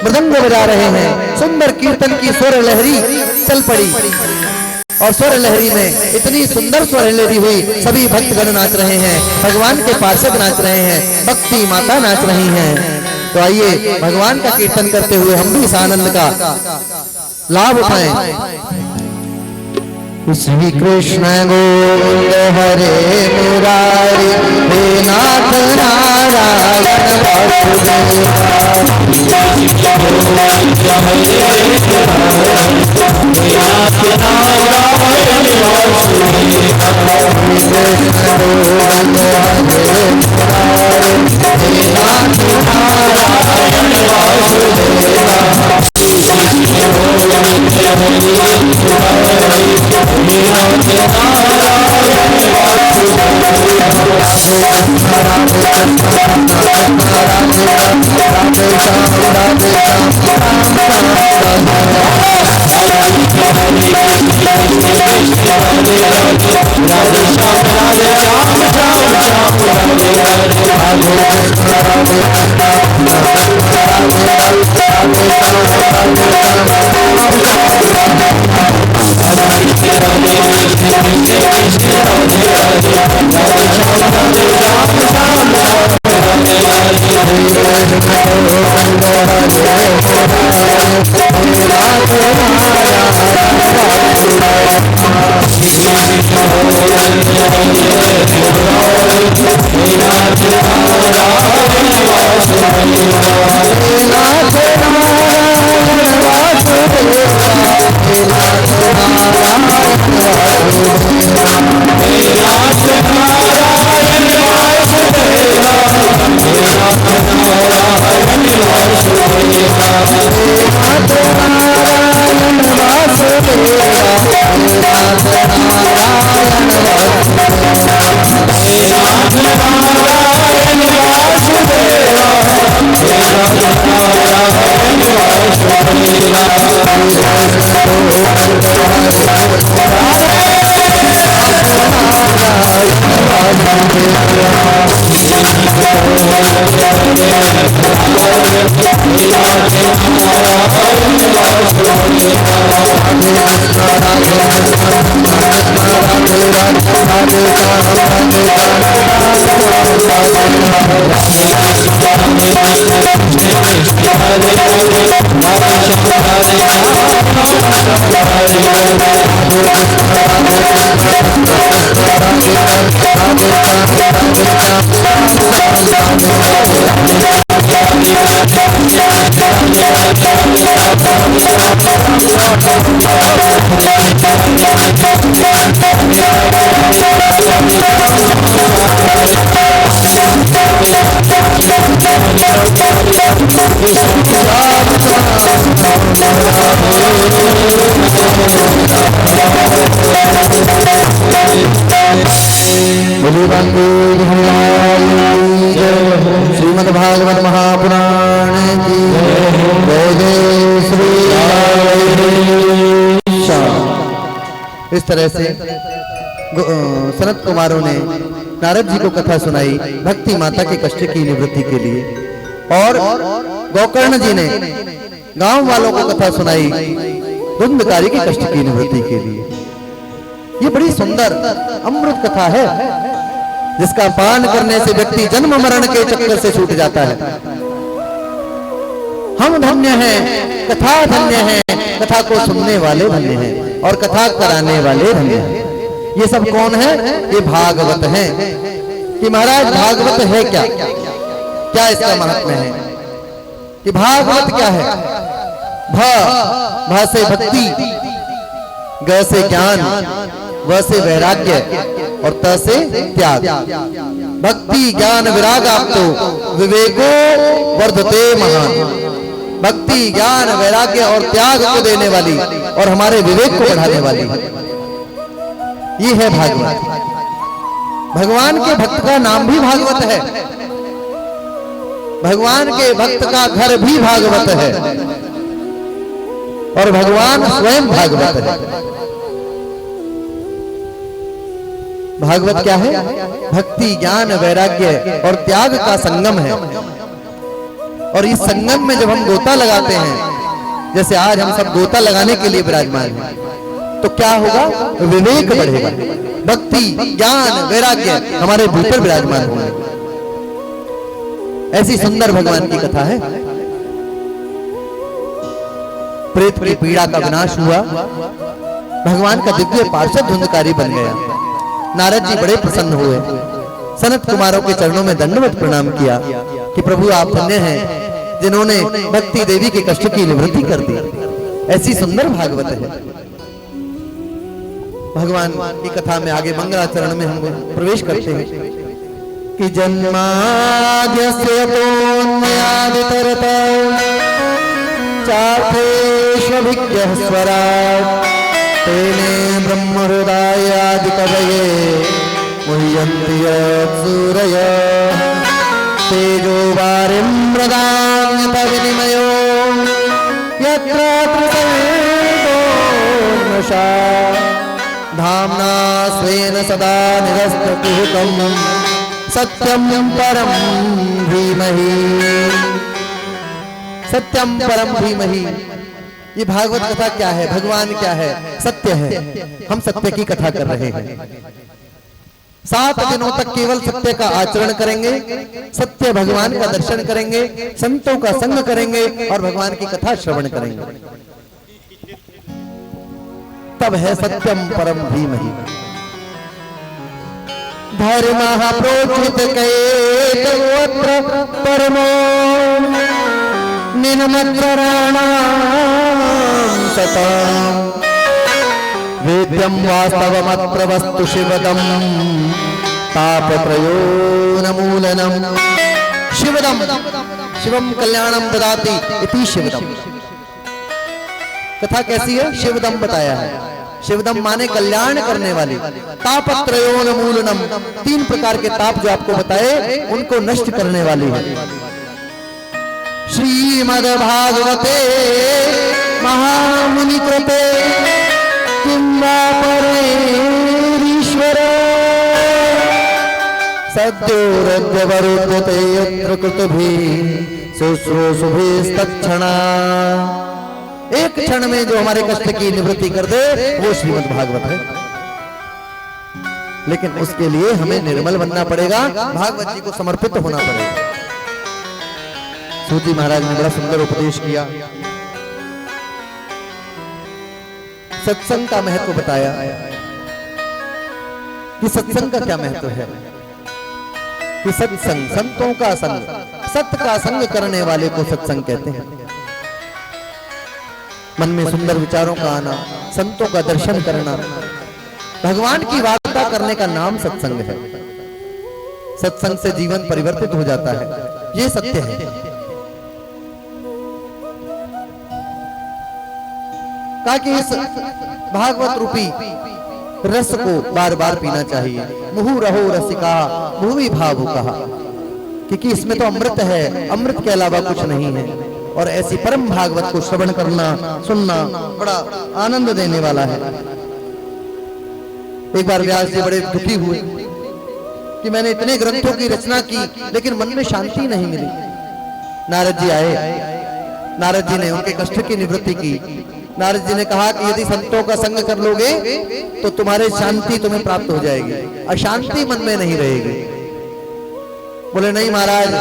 मृदंग बजा रहे हैं, सुंदर कीर्तन की स्वर लहरी चल पड़ी और स्वर लहरी में इतनी सुंदर स्वर लहरी हुई, सभी भक्तगण नाच रहे हैं, भगवान के पार्षद नाच रहे हैं, भक्ति माता नाच रही हैं। तो आइए भगवान का कीर्तन करते हुए हम भी इस आनंद का लाभ उठाएं। श्री कृष्ण गोविंद हरे मुरारी हे नाथ नारायण श्रीमद् भागवत महापुराण की जय जय श्री राम। इस तरह से सनत कुमारों ने नारद जी को कथा सुनाई भक्ति माता के कष्ट की निवृत्ति के लिए, और गोकर्ण जी ने गांव वालों को कथा सुनाई धुंधकारी के कष्ट की निवृत्ति के लिए। ये बड़ी सुंदर अमृत कथा है जिसका पान करने से व्यक्ति जन्म मरण के चक्कर से छूट जाता है। हम धन्य हैं, कथा धन्य है, कथा को सुनने वाले धन्य हैं और कथा कराने वाले धन्य हैं। ये सब कौन है? ये भागवत हैं। कि महाराज भागवत है क्या? क्या इसका महात्म्य है? कि भागवत क्या है? भा से भक्ति, ग से ज्ञान, व से वैराग्य और त से त्याग। भक्ति ज्ञान विराग आपको विवेको वर्धते महान। भक्ति ज्ञान वैराग्य और त्याग को देने वाली और हमारे विवेक को बढ़ाने वाली ये है भागवत। भगवान के भक्त का नाम भी भागवत है, भगवान के भक्त का घर भी भागवत है और भगवान स्वयं भागवत है। भागवत क्या है? भक्ति ज्ञान वैराग्य और त्याग का संगम है। और इस संगम में जब हम गोता लगाते हैं, जैसे आज हम सब गोता लगाने के लिए विराजमान हैं, तो क्या होगा? विवेक बढ़ेगा, भक्ति ज्ञान वैराग्य हमारे भीतर विराजमान होंगे। ऐसी सुंदर भगवान की कथा है। प्रेत की पीड़ा का विनाश हुआ, भगवान का दिव्य पार्षद धुंधकारी बन गया। नारद जी बड़े प्रसन्न हुए, सनत कुमारों के चरणों में दंडवत प्रणाम किया कि प्रभु आप धन्य हैं जिन्होंने भक्ति देवी के कष्ट की निवृत्ति कर दी। ऐसी सुंदर भागवत है। भगवान की कथा में आगे मंगलाचरण में हम प्रवेश करते हैं कि जन्माद्यस्य तोन्मयादितरत चार्थेष्वभिज्ञः स्वराट् तेने ब्रह्महृदायादिकवये मुह्यन्ति यत्सूरयः तेजो वारिं मृदान्यथा विनिमयो यत्र त्रिसर्गोन्मषा धाम्ना स्वेन सदा निरस्तकुहकं सत्यं परं धीमहि। सत्यम परम धीमहि। ये भागवत कथा क्या है? भगवान क्या है? सत्य है। हम सत्य की कथा कर रहे हैं। 7 दिनों तक केवल सत्य का आचरण करेंगे, सत्य भगवान का दर्शन करेंगे, संतों का संग करेंगे और भगवान की कथा श्रवण करेंगे, तब है सत्यम परम धीमहि। धर्मः प्रोचित कैतवत्र परमो निनमत्सराणां सतां वेद्यं वास्तवमत्र वस्तु शिवदं तापत्रयोन्मूलनं। शिवदं शिवम कल्याणम ददाति इति शिवदम। कथा कैसी है? शिवदम बताया है। शिवदम माने कल्याण करने वाली। तापत्रयोन्मूलनम, 3 प्रकार के ताप जो आपको बताए उनको नष्ट करने वाली है। श्रीमद् भागवते महामुनि कृते किं वा परेरीश्वर सद्यो रद्यवरुध्यते यत्र कृतभिः शुश्रूषुभिस्तत्क्षणा। एक क्षण में जो हमारे कष्ट की निवृत्ति कर दे वो श्रीमद् भागवत है। लेकिन उसके लिए हमें निर्मल बनना पड़ेगा, भागवत जी को समर्पित होना पड़ेगा। सूत जी महाराज ने बड़ा सुंदर उपदेश किया, सत्संग का महत्व बताया कि सत्संग का क्या महत्व है। कि सत्संग संतों का संग, सत्य का संग करने वाले को सत्संग कहते हैं। मन में सुंदर विचारों का आना, संतों का दर्शन करना, भगवान की वार्ता करने का नाम सत्संग है। सत्संग से जीवन परिवर्तित हो जाता है, ये सत्य है। कहा कि इस भागवत रूपी रस को बार बार पीना चाहिए। मुहु रहो रसिका भूमि भावु कहा, क्योंकि इसमें तो अमृत है, अमृत के अलावा कुछ नहीं है। और ऐसी परम भागवत को श्रवण करना सुनना बड़ा आनंद देने वाला है। एक बार व्यास जी बड़े दुखी हुए कि मैंने इतने ग्रंथों की रचना की लेकिन मन में शांति नहीं मिली। नारद जी आए, नारद जी ने उनके कष्ट की निवृत्ति की। नारद जी ने कहा कि यदि संतों का संग कर लोगे तो तुम्हारे शांति तुम्हें प्राप्त हो जाएगी, अशांति मन में नहीं रहेगी। बोले नहीं महाराज,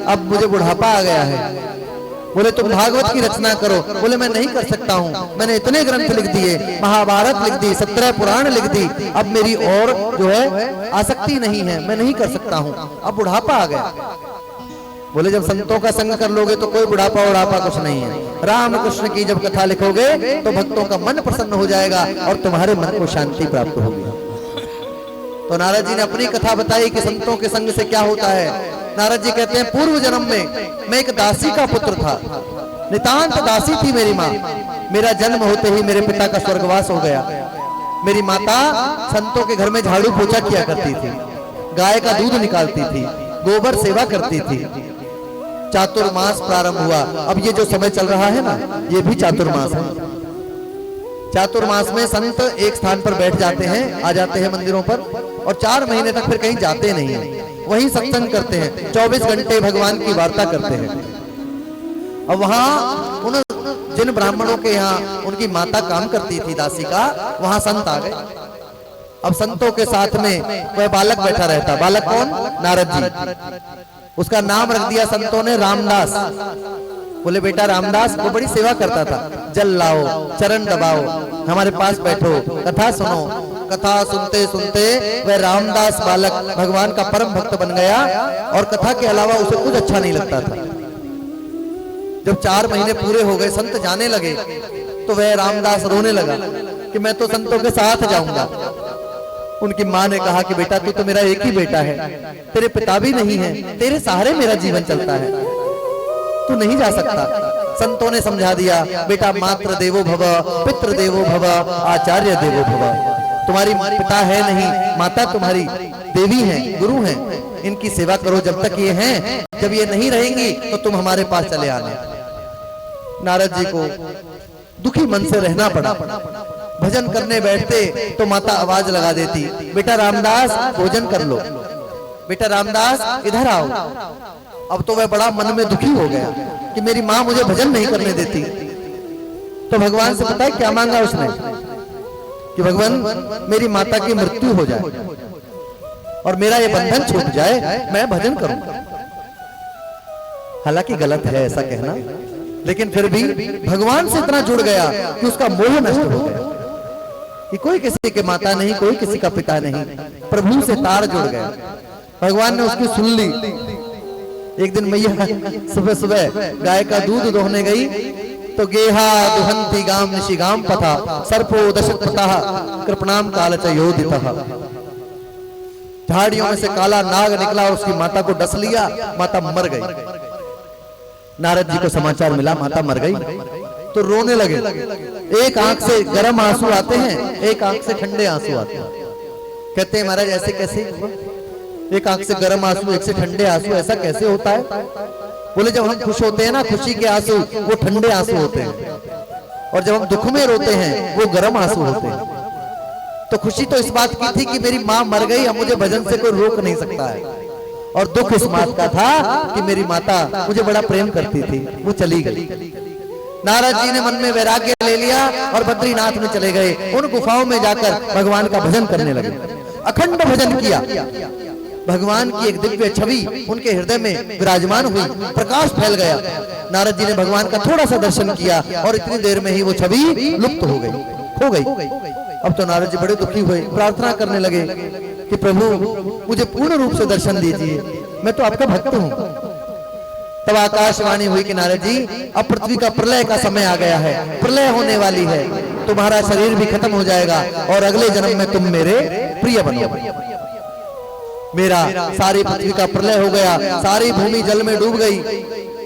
अब मुझे बुढ़ापा आ गया है। बोले तुम भागवत की रचना करो। बोले मैं नहीं कर सकता हूँ, मैंने इतने ग्रंथ लिख दिए, महाभारत लिख दी, 17 पुराण लिख दी, अब मेरी और जो है आसक्ति नहीं है, मैं नहीं कर सकता हूँ, अब बुढ़ापा आ गया। बोले जब संतों का संग कर लोगे तो कोई बुढ़ापा उड़ापा कुछ नहीं है। राम कृष्ण की जब कथा लिखोगे तो भक्तों का मन प्रसन्न हो जाएगा और तुम्हारे मन को शांति प्राप्त होगी। तो नारद जी ने अपनी कथा बताई कि संतों के संग से क्या होता है। नारद जी कहते हैं पूर्व जन्म में मैं एक दासी का पुत्र था, नितांत दासी थी मेरी माँ। मेरा जन्म होते ही मेरे पिता का स्वर्गवास हो गया। मेरी माता संतों के घर में झाड़ू पोछा किया करती थी, गाय का दूध निकालती थी, गोबर सेवा करती थी। चातुर्मास प्रारंभ हुआ। अब ये जो समय चल रहा है ना, ये भी चातुर्मास है। चातुर्मास में संत एक स्थान पर बैठ जाते हैं, आ जाते हैं मंदिरों पर और 4 महीने तक फिर कहीं जाते नहीं हैं, वहीं सत्संग करते हैं, 24 घंटे भगवान की वार्ता करते हैं। अब वहां उन जिन ब्राह्मणों के यहाँ उनकी माता काम करती थी दासी का, वहां संत आ गए। अब संतों के साथ में वह बालक बैठा रहता। बालक कौन? नारद जी। उसका नाम रख दिया संतों ने रामदास। बोले बेटा रामदास, वो बड़ी सेवा करता था, जल लाओ, चरण दबाओ, हमारे पास बैठो, कथा सुनो। कथा सुनते सुनते वह रामदास बालक भगवान का परम भक्त बन गया और कथा के अलावा उसे कुछ अच्छा नहीं लगता था। जब 4 महीने पूरे हो गए, संत जाने लगे, तो वह रामदास रोने लगा कि मैं तो संतों के साथ जाऊंगा। उनकी माँ ने कहा कि बेटा तू तो मेरा एक ही बेटा है, तेरे पिता भी नहीं है, तेरे सहारे मेरा जीवन चलता है, तू नहीं जा सकता। संतों ने समझा दिया, बेटा मात्र देवो भव, पितृ देवो भव, आचार्य देवो भव। तुम्हारी पिता है नहीं, माता तुम्हारी देवी हैं, गुरु हैं, इनकी सेवा करो जब तक ये हैं, जब ये नहीं रहेंगी तो तुम हमारे पास चले आना। नारद जी को दुखी मन से रहना पड़ा। भजन करने बैठते तो माता आवाज लगा देती, बेटा रामदास भोजन कर लो, बेटा रामदास इधर आओ। अब तो वह बड़ा मन में दुखी हो गया कि मेरी माँ मुझे भजन नहीं करने देती। तो भगवान से पता है क्या मांगा उसने कि भगवान मेरी माता की मृत्यु हो जाए और मेरा ये बंधन छूट जाए, मैं भजन करूंगा। हालांकि गलत है ऐसा कहना, लेकिन फिर भी भगवान से इतना जुड़ गया कि उसका मोह नष्ट हो गया कि कोई किसी के माता नहीं, कोई किसी का पिता नहीं, प्रभु से तार जुड़ गया। भगवान ने उसकी सुन ली। एक दिन मैया सुबह सुबह गाय का दूध दोहने गई तो गेहा दुहंती गाम निशिगाम पथा सर्पो दशप्रतः कृपणाम कालचयोदितः। झाड़ियों में से काला नाग निकला और उसकी माता को डस लिया, माता मर गई। नारद जी को समाचार मिला माता मर गई तो रोने लगे। एक आंख से गर्म आंसू आते हैं, एक आंख से ठंडे आंसू आते हैं। कहते हैं महाराज ऐसे कैसे हुआ? एक आंख से गर्म आंसू, एक से ठंडे आंसू, ऐसा कैसे होता है? बोले जब हम खुश होते हैं ना, खुशी के आंसू वो ठंडे आंसू होते हैं, और जब हम दुख में रोते हैं वो गर्म आंसू होते हैं। तो खुशी तो इस बात की थी कि मेरी माँ मर गई, अब मुझे भजन से कोई रोक नहीं सकता है, और दुख इस बात का था कि मेरी माता मुझे बड़ा प्रेम करती थी, वो चली गई। नारद जी ने मन में वैराग्य ले लिया और बद्रीनाथ में चले गए। उन गुफाओं में जाकर भगवान का भजन करने लगे, अखंड भजन किया। भगवान की एक दिव्य छवि उनके हृदय में विराजमान हुई, प्रकाश फैल गया। नारद जी ने भगवान का थोड़ा सा दर्शन किया और इतनी देर में ही वो छवि लुप्त हो गई, खो गई। अब तो नारद जी बड़े दुखी हुए, प्रार्थना करने लगे कि प्रभु मुझे पूर्ण रूप से दर्शन दीजिए, मैं तो आपका भक्त हूँ। तब आकाशवाणी हुई कि नारद जी अब पृथ्वी का प्रलय का समय आ गया है, प्रलय होने वाली है, तुम्हारा शरीर भी खत्म हो जाएगा और अगले जन्म में तुम मेरे प्रिय बनोगे। मेरा सारी पृथ्वी का प्रलय हो गया, सारी भूमि जल में डूब गई,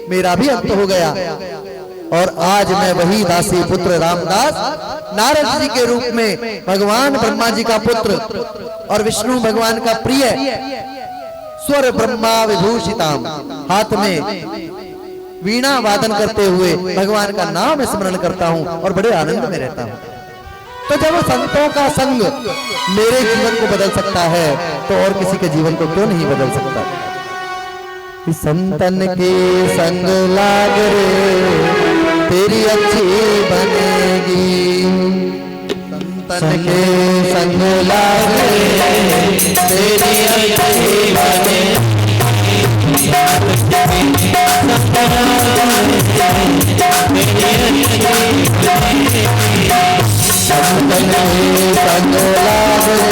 मेरा भी अंत हो गया। और आज मैं वही दासी पुत्र रामदास नारद जी के रूप में भगवान ब्रह्मा जी का पुत्र और विष्णु भगवान का प्रिय स्वर ब्रह्मा विभूषिताम हाथ में वीणा वादन करते हुए भगवान का नाम स्मरण करता हूं और बड़े आनंद में रहता हूं। तो जब संतों का संग मेरे जीवन को बदल सकता है तो और किसी के जीवन को क्यों नहीं बदल सकता। संतन के संग लाग रे तेरी अच्छी बनेगी, संतन के संग लाग रे तेरी अच्छी बनेगी, संतन के संग लाग रे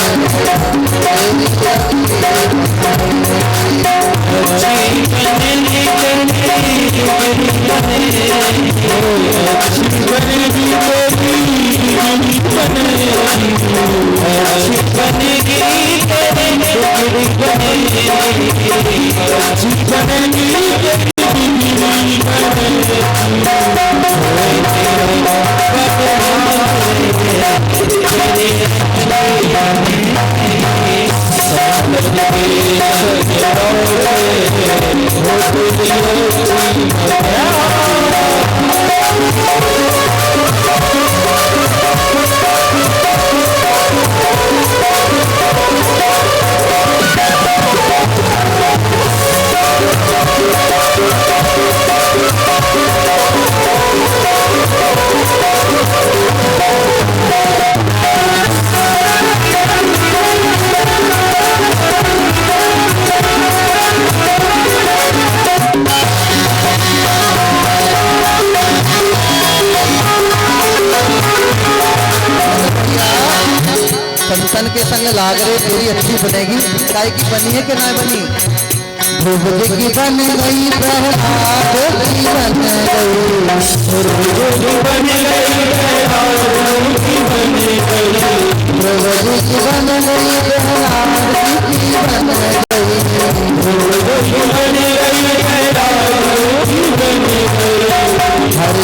संतन के संग लाग रे तेरी अच्छी बनेगी, काय की बनी है कि ना बनी। ध्रुव की बन गई प्रहलाद की बन गई, ध्रुव की बन गई प्रहलाद की बन गई, ध्रुव की बन गई प्रहलाद की बन गई, ध्रुव की बन गई प्रहलाद की बन गई, हर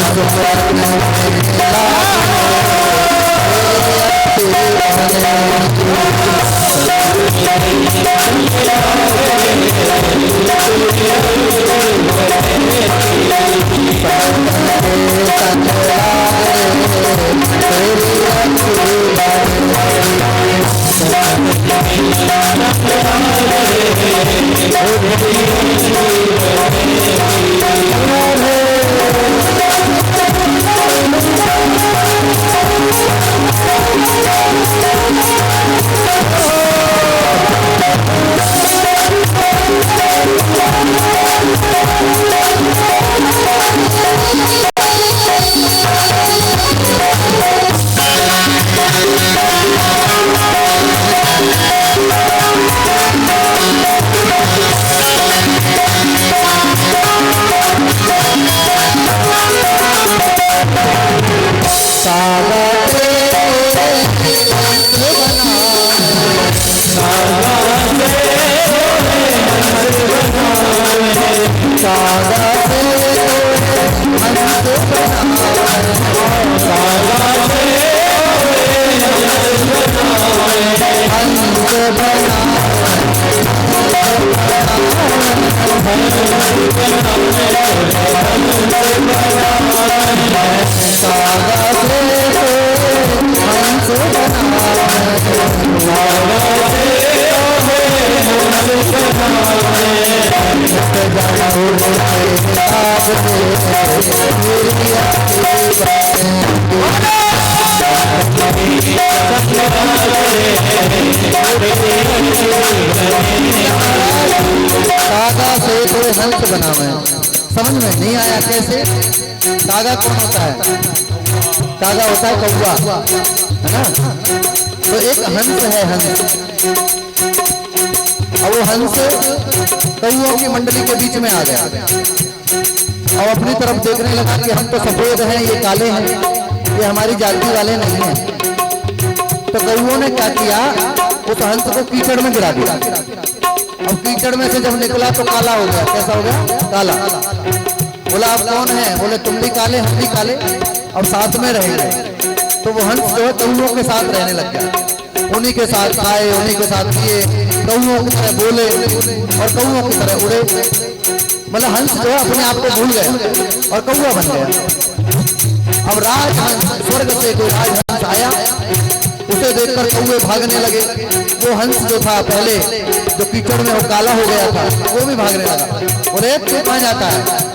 कागा से कोई हंस बनावे, समझ में नहीं आया कैसे। कागा कौन होता है? कागा होता है कौवा, है ना। तो एक हंस है, हंस, और वो हंस कौओं की मंडली के बीच में आ गया और अपनी तरफ देखने लगा कि हम तो सफेद हैं, ये काले हैं, ये हमारी जाति वाले नहीं हैं। तो कौओं ने क्या किया, उस हंस को कीचड़ में गिरा दिया। अब कीचड़ में से जब निकला तो काला हो गया। कैसा हो गया? काला। बोला आप कौन है? बोले तुम भी काले हम भी काले, अब साथ में रहेंगे। तो वो हंस जो है कौओं के साथ रहने लग गया, उन्हीं के साथ खाए, उन्हीं के साथ पिए, कौओं की तरह बोले और कौओं की तरह उड़े। मतलब हंस जो है अपने आप को भूल गया और कौआ बन गया। अब राजहंस, स्वर्ग से कोई राजहंस आया, उसे देखकर कौवे भागने लगे। वो हंस जो था पहले जो कीचड़ में वो काला हो गया था, वो भी भागने लगा। बोले तू कहाँ जाता है?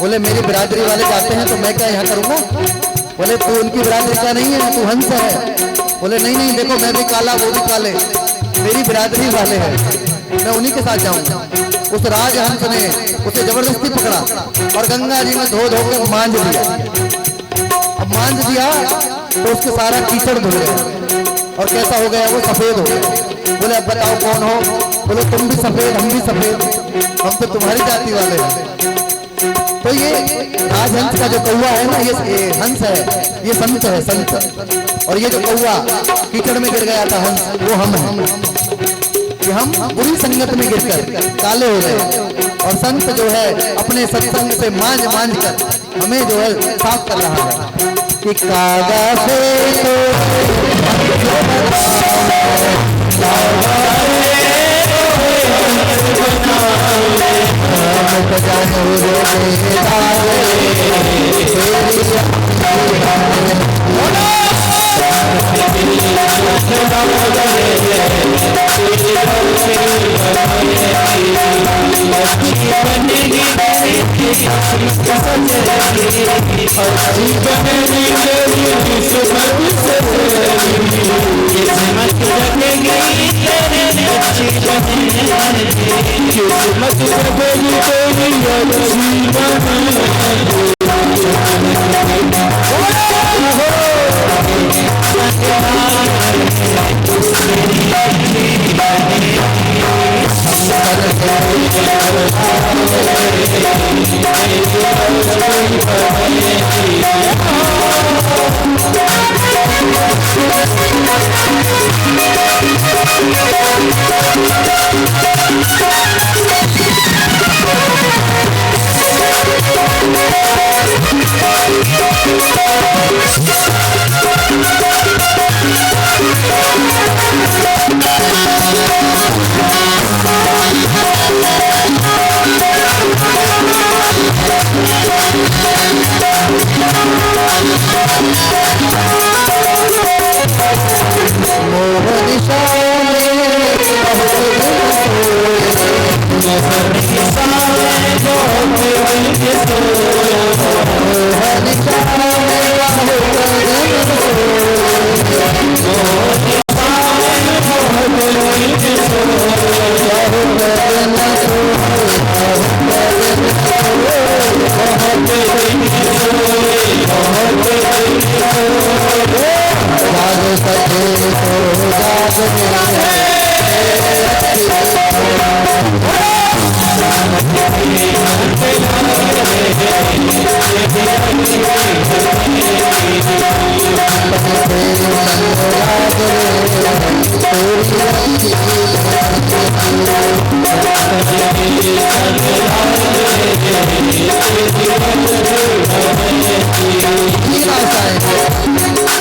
बोले मेरी बिरादरी वाले जाते हैं तो मैं क्या यहाँ करूँगा? बोले तू उनकी बिरादरी का नहीं है, तू हंस है। बोले नहीं नहीं, देखो मैं भी काला वो भी काले, मेरी बिरादरी वाले हैं, मैं उन्हीं के साथ जाऊँगा। उस राजहंस ने उसे जबरदस्ती पकड़ा और गंगा जी में धो धो के मांझ दिया। अब मांझ दिया तो उसके सारा कीचड़ धुल गया और कैसा हो गया? वो सफेद हो गया। बोले अब बताओ कौन हो? बोले तुम भी सफेद हम भी सफेद, हम तो तुम्हारी जाति वाले हैं। तो ये राजहंस का जो कौवा है ना, ये हंस है, ये संत है, संत। और ये जो कौवा कीचड़ में गिर गया था हंस, वो हम हैं कि हम बुरी संगत में गिरकर काले हो गए। और संत जो है अपने सत्संग से मांझ मांझ कर हमें जो है साफ कर रहा है कि कागा से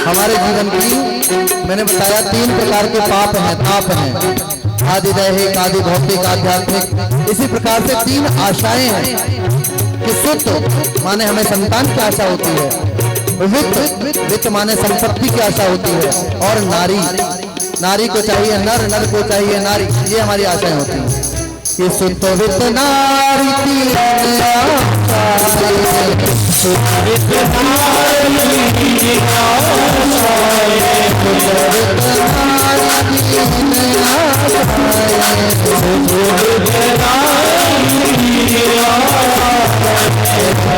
हमारे जीवन की मैंने बताया 3 प्रकार के पाप हैं, ताप हैं, आदि दैहिक, आदि भौतिक, आध्यात्मिक। इसी प्रकार से 3 आशाएं हैं कि सुत माने हमें संतान की आशा होती है, वित्त माने संपत्ति की आशा होती है, और नारी को चाहिए नर, नर को चाहिए नारी, ये हमारी आशाएं होती हैं। ये सुत वित्त नारी की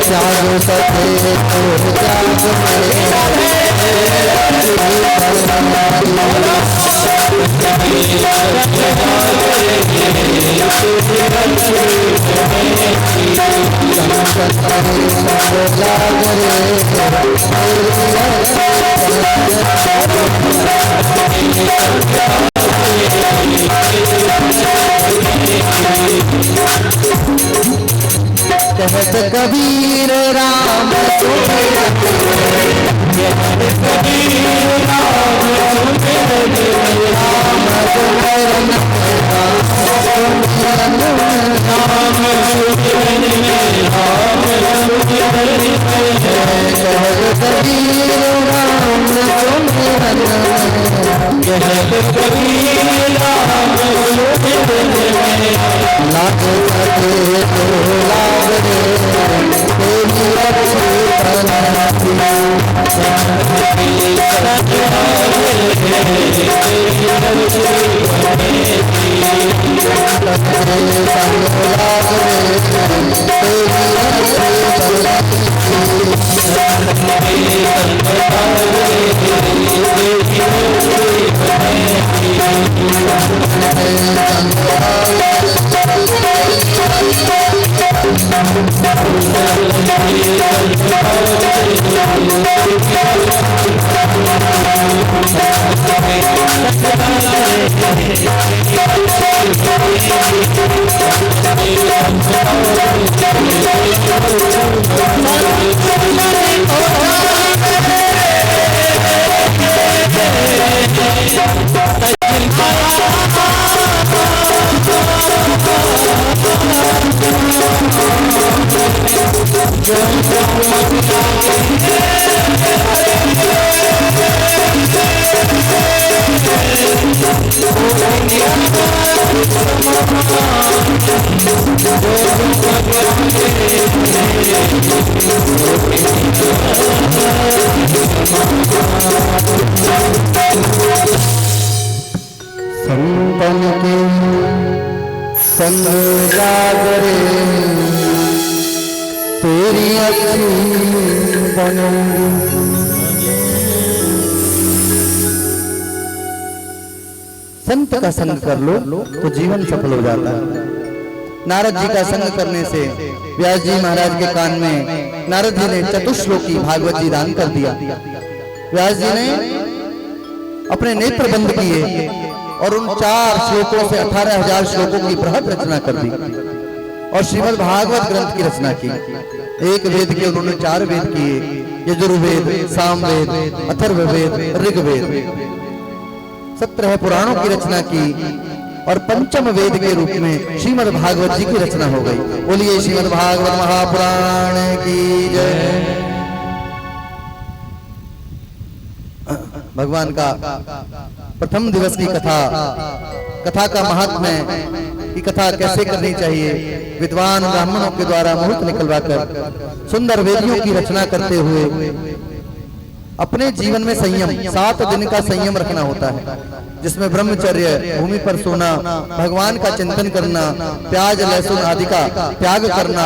जागो सके तो कहत कबीर राम सुमिरन कहत कबीर राम सुमिरन राम सुमिरन संतन के संग जागरे तेरी अच्छी बनूंगी। संत का संग कर लो तो जीवन सफल हो जाता है। नारद जी का संग करने से व्यास जी महाराज के कान में नारद जी ने चतुश्लोकी भागवत जी दान कर दिया। व्यास जी ने अपने नेत्र बंद किए और उन 4 श्लोकों से 18,000 श्लोकों की बृहद रचना कर दी और श्रीमद् भागवत ग्रंथ की रचना की। एक वेद के उन्होंने 4 वेद किए, यजुर्वेद, सामवेद, अथर्ववेद, ऋग्वेद, 17 पुराणों की रचना की और पंचम वेद के रूप में श्रीमद् भागवत जी की रचना हो गई। बोलिए श्रीमद् भागवत महापुराण की जय। भगवान का प्रथम दिवस की कथा का महात्म्य की कथा कैसे करनी चाहिए, विद्वान ब्राह्मणों के द्वारा मुहूर्त निकलवाकर सुंदर वेदियों की रचना करते हुए अपने जीवन में संयम, 7 दिन का संयम रखना होता है, जिसमें ब्रह्मचर्य, भूमि पर सोना, भगवान का चिंतन करना, प्याज लहसुन आदि का त्याग करना,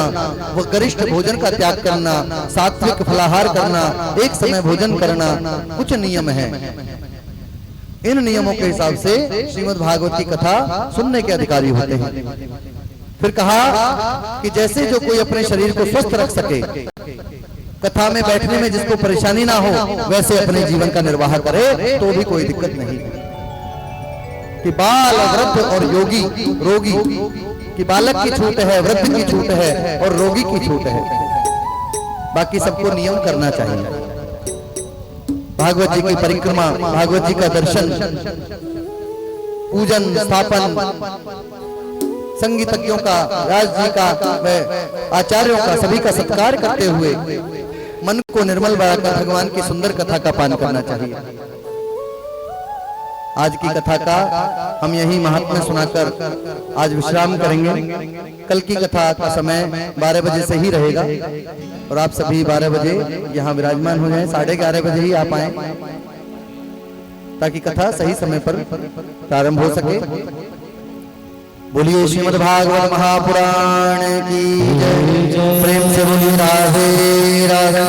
वो गरिष्ठ भोजन का त्याग करना, सात्विक फलाहार करना, एक समय भोजन करना, कुछ नियम है। इन नियमों के हिसाब से श्रीमद् भागवत की कथा सुनने के अधिकारी होते हैं। फिर कहा कि जैसे जो कोई अपने शरीर को स्वस्थ रख सके, कथा में बैठने में जिसको परेशानी ना हो, वैसे अपने जीवन का निर्वाह करे तो भी कोई दिक्कत नहीं। कि बाल, वृद्ध और योगी, रोगी, कि बालक की छूट है, वृद्ध की छूट है और रोगी की छूट है, बाकी सबको नियम करना चाहिए। भागवत जी की परिक्रमा, भागवत जी का दर्शन, पूजन, स्थापन, संगीतज्ञों का, राज जी का, आचार्यों का, सभी का सत्कार करते हुए मन को निर्मल बनाकर भगवान की सुंदर कथा का पान करना चाहिए। आज की कथा का हम यही महात्म्य सुनाकर आज विश्राम करेंगे। कल की कथा का समय 12 बजे से ही रहेगा और आप सभी 12 बजे यहाँ विराजमान हो जाएं, 11:30 बजे ही आप आए ताकि कथा सही समय पर प्रारंभ हो सके। बोलिए श्रीमद् भागवत महापुराण की जय। प्रेम से बोलिए राधे राधे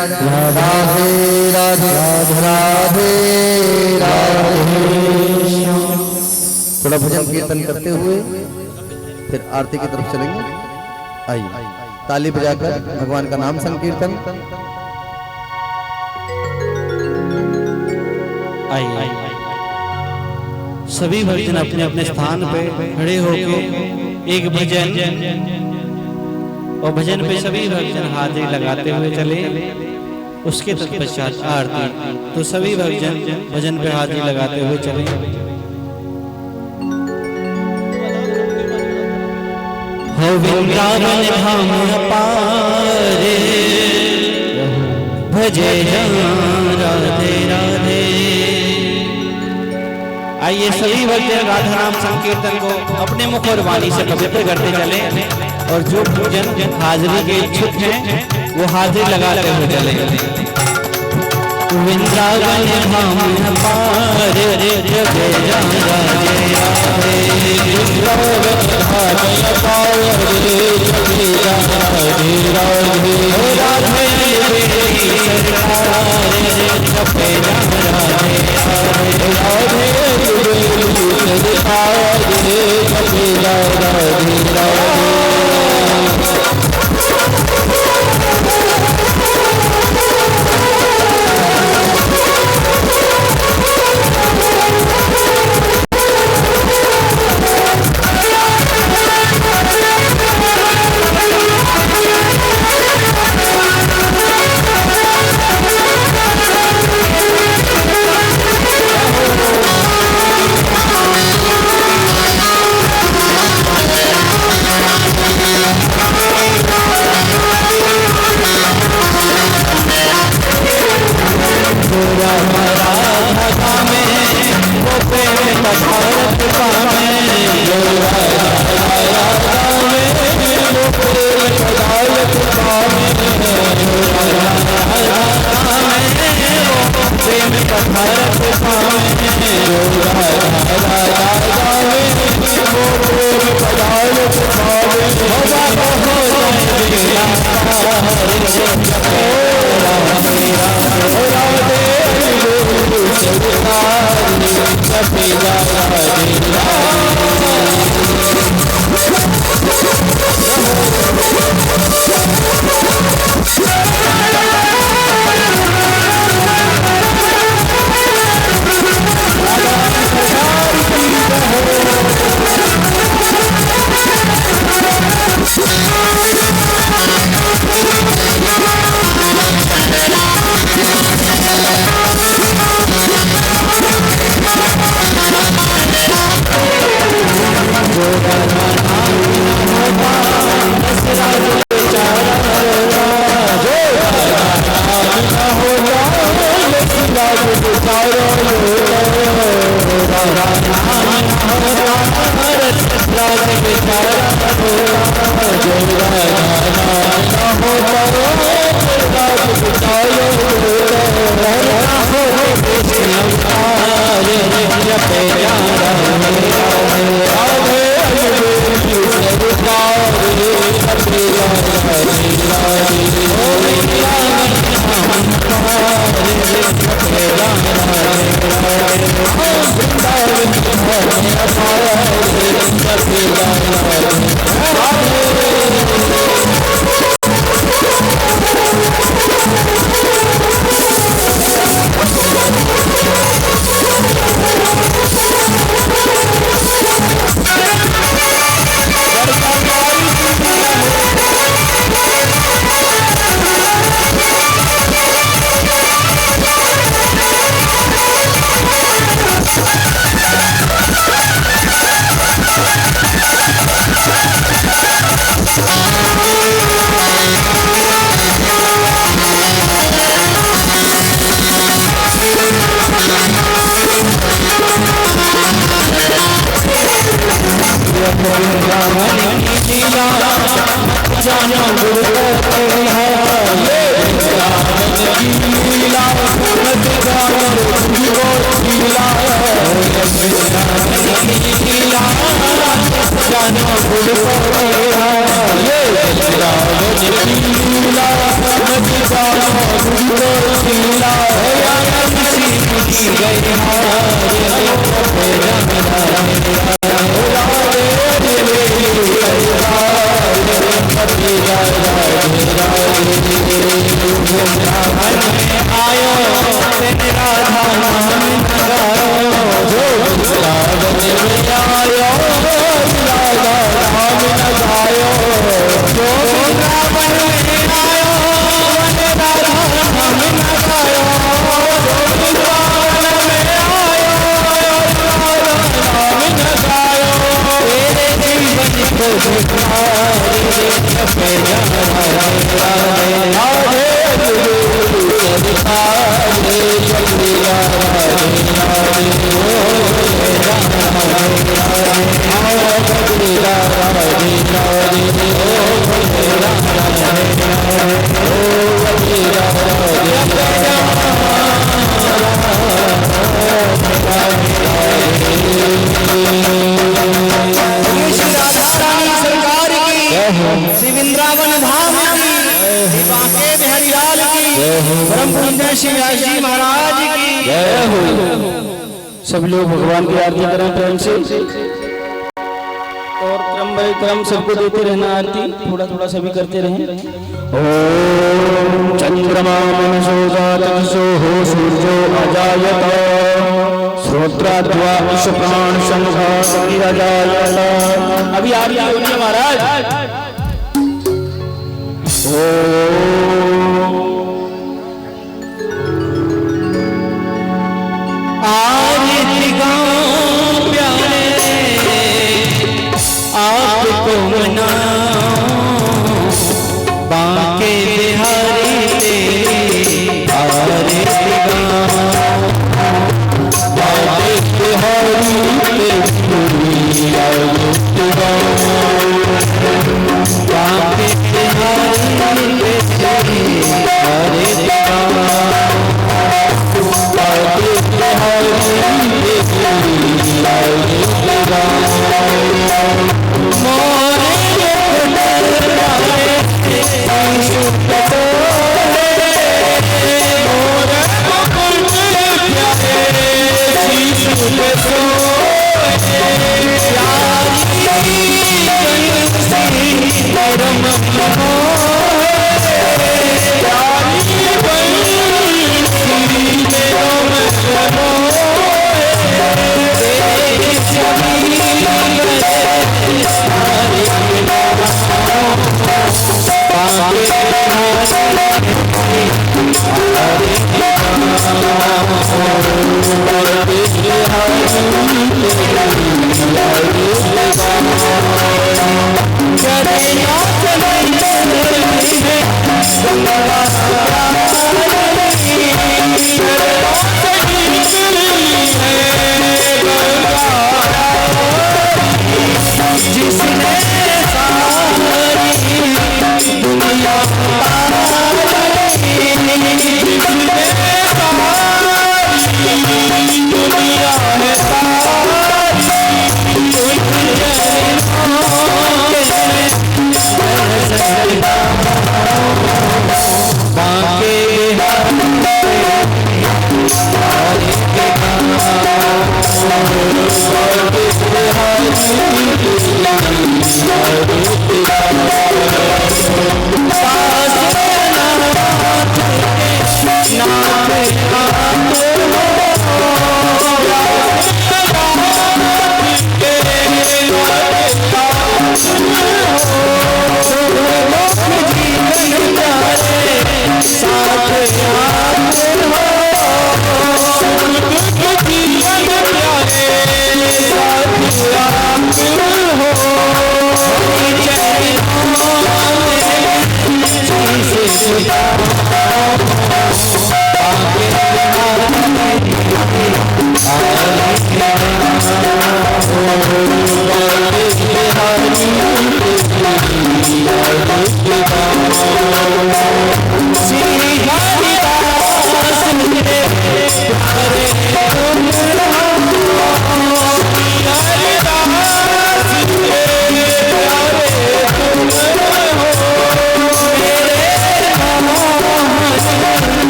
राधे राधे राधे राधे। थोड़ा भजन कीर्तन करते हुए फिर आरती की तरफ चलेंगे। आइए ताली बजाकर भगवान का नाम संकीर्तन। आइए सभी भक्तजन अपने अपने स्थान पे खड़े होकर एक भजन और भजन पे सभी भक्तजन हाजिरी लगाते हुए चले। उसके तत्पश्चात आरती, तो सभी भक्तजन भजन पे हाजिरी लगाते हुए चले। हो वृंदावन धाम अपारे, भजे राधे राधे। आइए सभी भक्तजन राधा नाम संकीर्तन को अपने मुख और वाणी से पवित्र करते चले, और जो जन हाजिरी के इच्छुक हैं वो हाजिरी लगाते हुए चले। वृंदावन धाम अपारे, भजे राधे राधे। वृंदावन धाम अपारे, भजे राधे राधे। राधे मेरी सरकार, जपे राधे राधे। राधे मेरी सरकार, जपे राधे राधे। जो वृंदावन धाम की बांके बिहारी लाल की परम पूज्य श्री व्यास जी महाराज की जय हो। सब लोग भगवान की आरती करें प्रेम से और क्रम बाय क्रम सबको देते रहना आरती, थोड़ा थोड़ा सभी करते रहें। ओम चंद्रमा मनसो जातसो हो सूर्यो अजायत श्रोत्राद्वा विश्व प्राण संघ अजायत। अभी आरती हो रही है महाराज। आरती गाऊं प्यारे आपको मनाऊं बांके बिहारी तेरी आरती गाऊं बांके बिहारी तेरी आरती गाऊं बांके बिहारी तेरी आरती गाऊं तेरी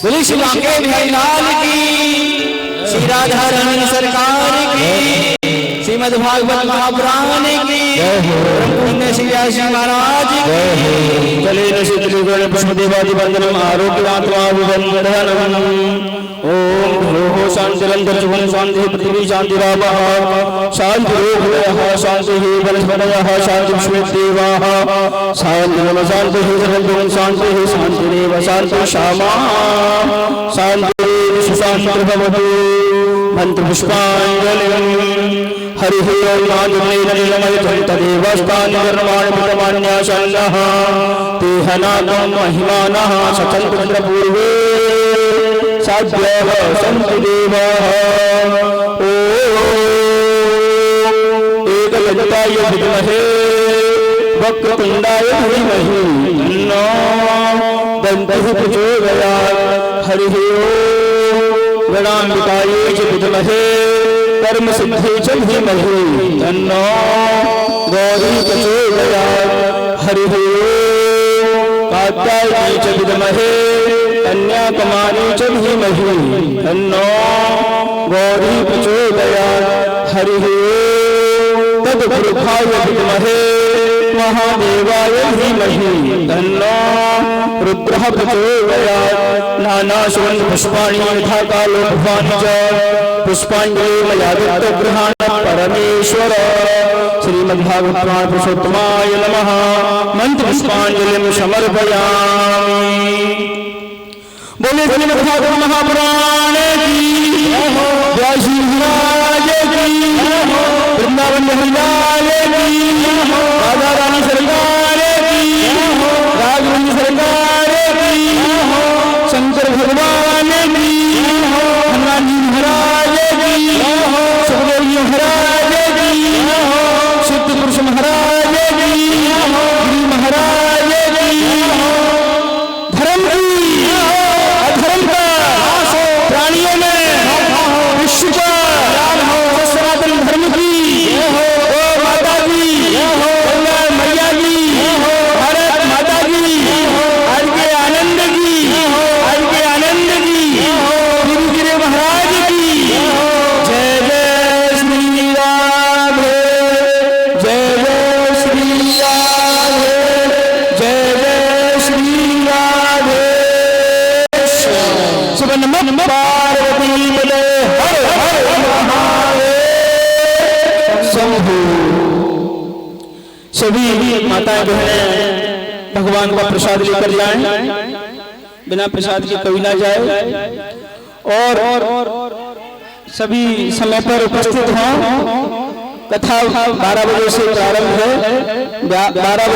बोली श्री बांके बिहारी लाल की, श्री राधा रमन सरकार की, श्रीमद् भागवत महापुराण की, पुण्य श्री व्यास महाराज की। चले नशे पुष्पदेवादि वंदनम आरोग्यवात्मा विवंदनम। ओम भूः शांतिरंतरिक्षं शांति पृथ्वी शांतिरापः शांतिरोहयः शांतिः वनस्पतयः शान्तिर्विश्वेदेवाः शान्तिर्ब्रह्म शान्तिः सर्वं शान्तिः शान्तिरेव शान्तिः क्षमा शान्तिः सुशान्तिर्भवतु। मंत्रपुष्पाञ्जलिं हरिः ओं नादमेन तदेवस्तानि निर्माण पितमान्यासन्नः तेहनागं महिमानः सचन्तपूर्वे साध्यः सन्तु देवाः। एकलताय विद्महे वक्रतुण्डाय धीमहि तन्नो दन्तः प्रचोदयात्। हरिः ओं गणाम्बिकायै च विद्महे कर्मसिद्ध्यै च धीमहि तन्नो गौरी प्रचोदयात्। हरिः ओं कात्यायनी च विद्महे कन्याकुमारी च धीमहि तन्नो गौरी प्रचोदयात्। हरिः ओं तद्पुरुषाय विद्महे महादेवाय धीमहि तन्नो रुद्रः प्रचोदयात्। नानासुगन्धपुष्पाणि यथा कालो भवानि च पुष्पाञ्जलि मया दत्तगृहाण परमेश्वर। श्रीमद्भागवत पुराण पुरुषोत्तमाय नमः। मंत्रपुष्पाञ्जलिं समर्पयामि। बोले श्रीमद्भागवत महापुराण की, जय श्री महाराज की, वृंदावन हरिलाल की, राधा रानी सरकार की, राघवेंद्र सरकार की, शंकर भगवान की, हनुमान जी महाराज की, सुखदेव जी महाराज की, सिद्ध पुरुष महाराज की, गिरि महाराज की, धर्म की अधर्म का प्राणियों में विश्व का सनातन धर्म की माता की मैया की भारत माता की आज के आनंद की गुरु गिरि महाराज की जय जय श्री राधे जय जय श्री राधे जय जय श्री राधे। सुबह नमः पार्वती पते हर हर महादेव शंभु। सभी माताएं बहनें भगवान का प्रसाद लेकर जाएं, बिना प्रसाद के कभी ना जाए और सभी समय पर उपस्थित हों। कथा 12 बजे से प्रारंभ है। 12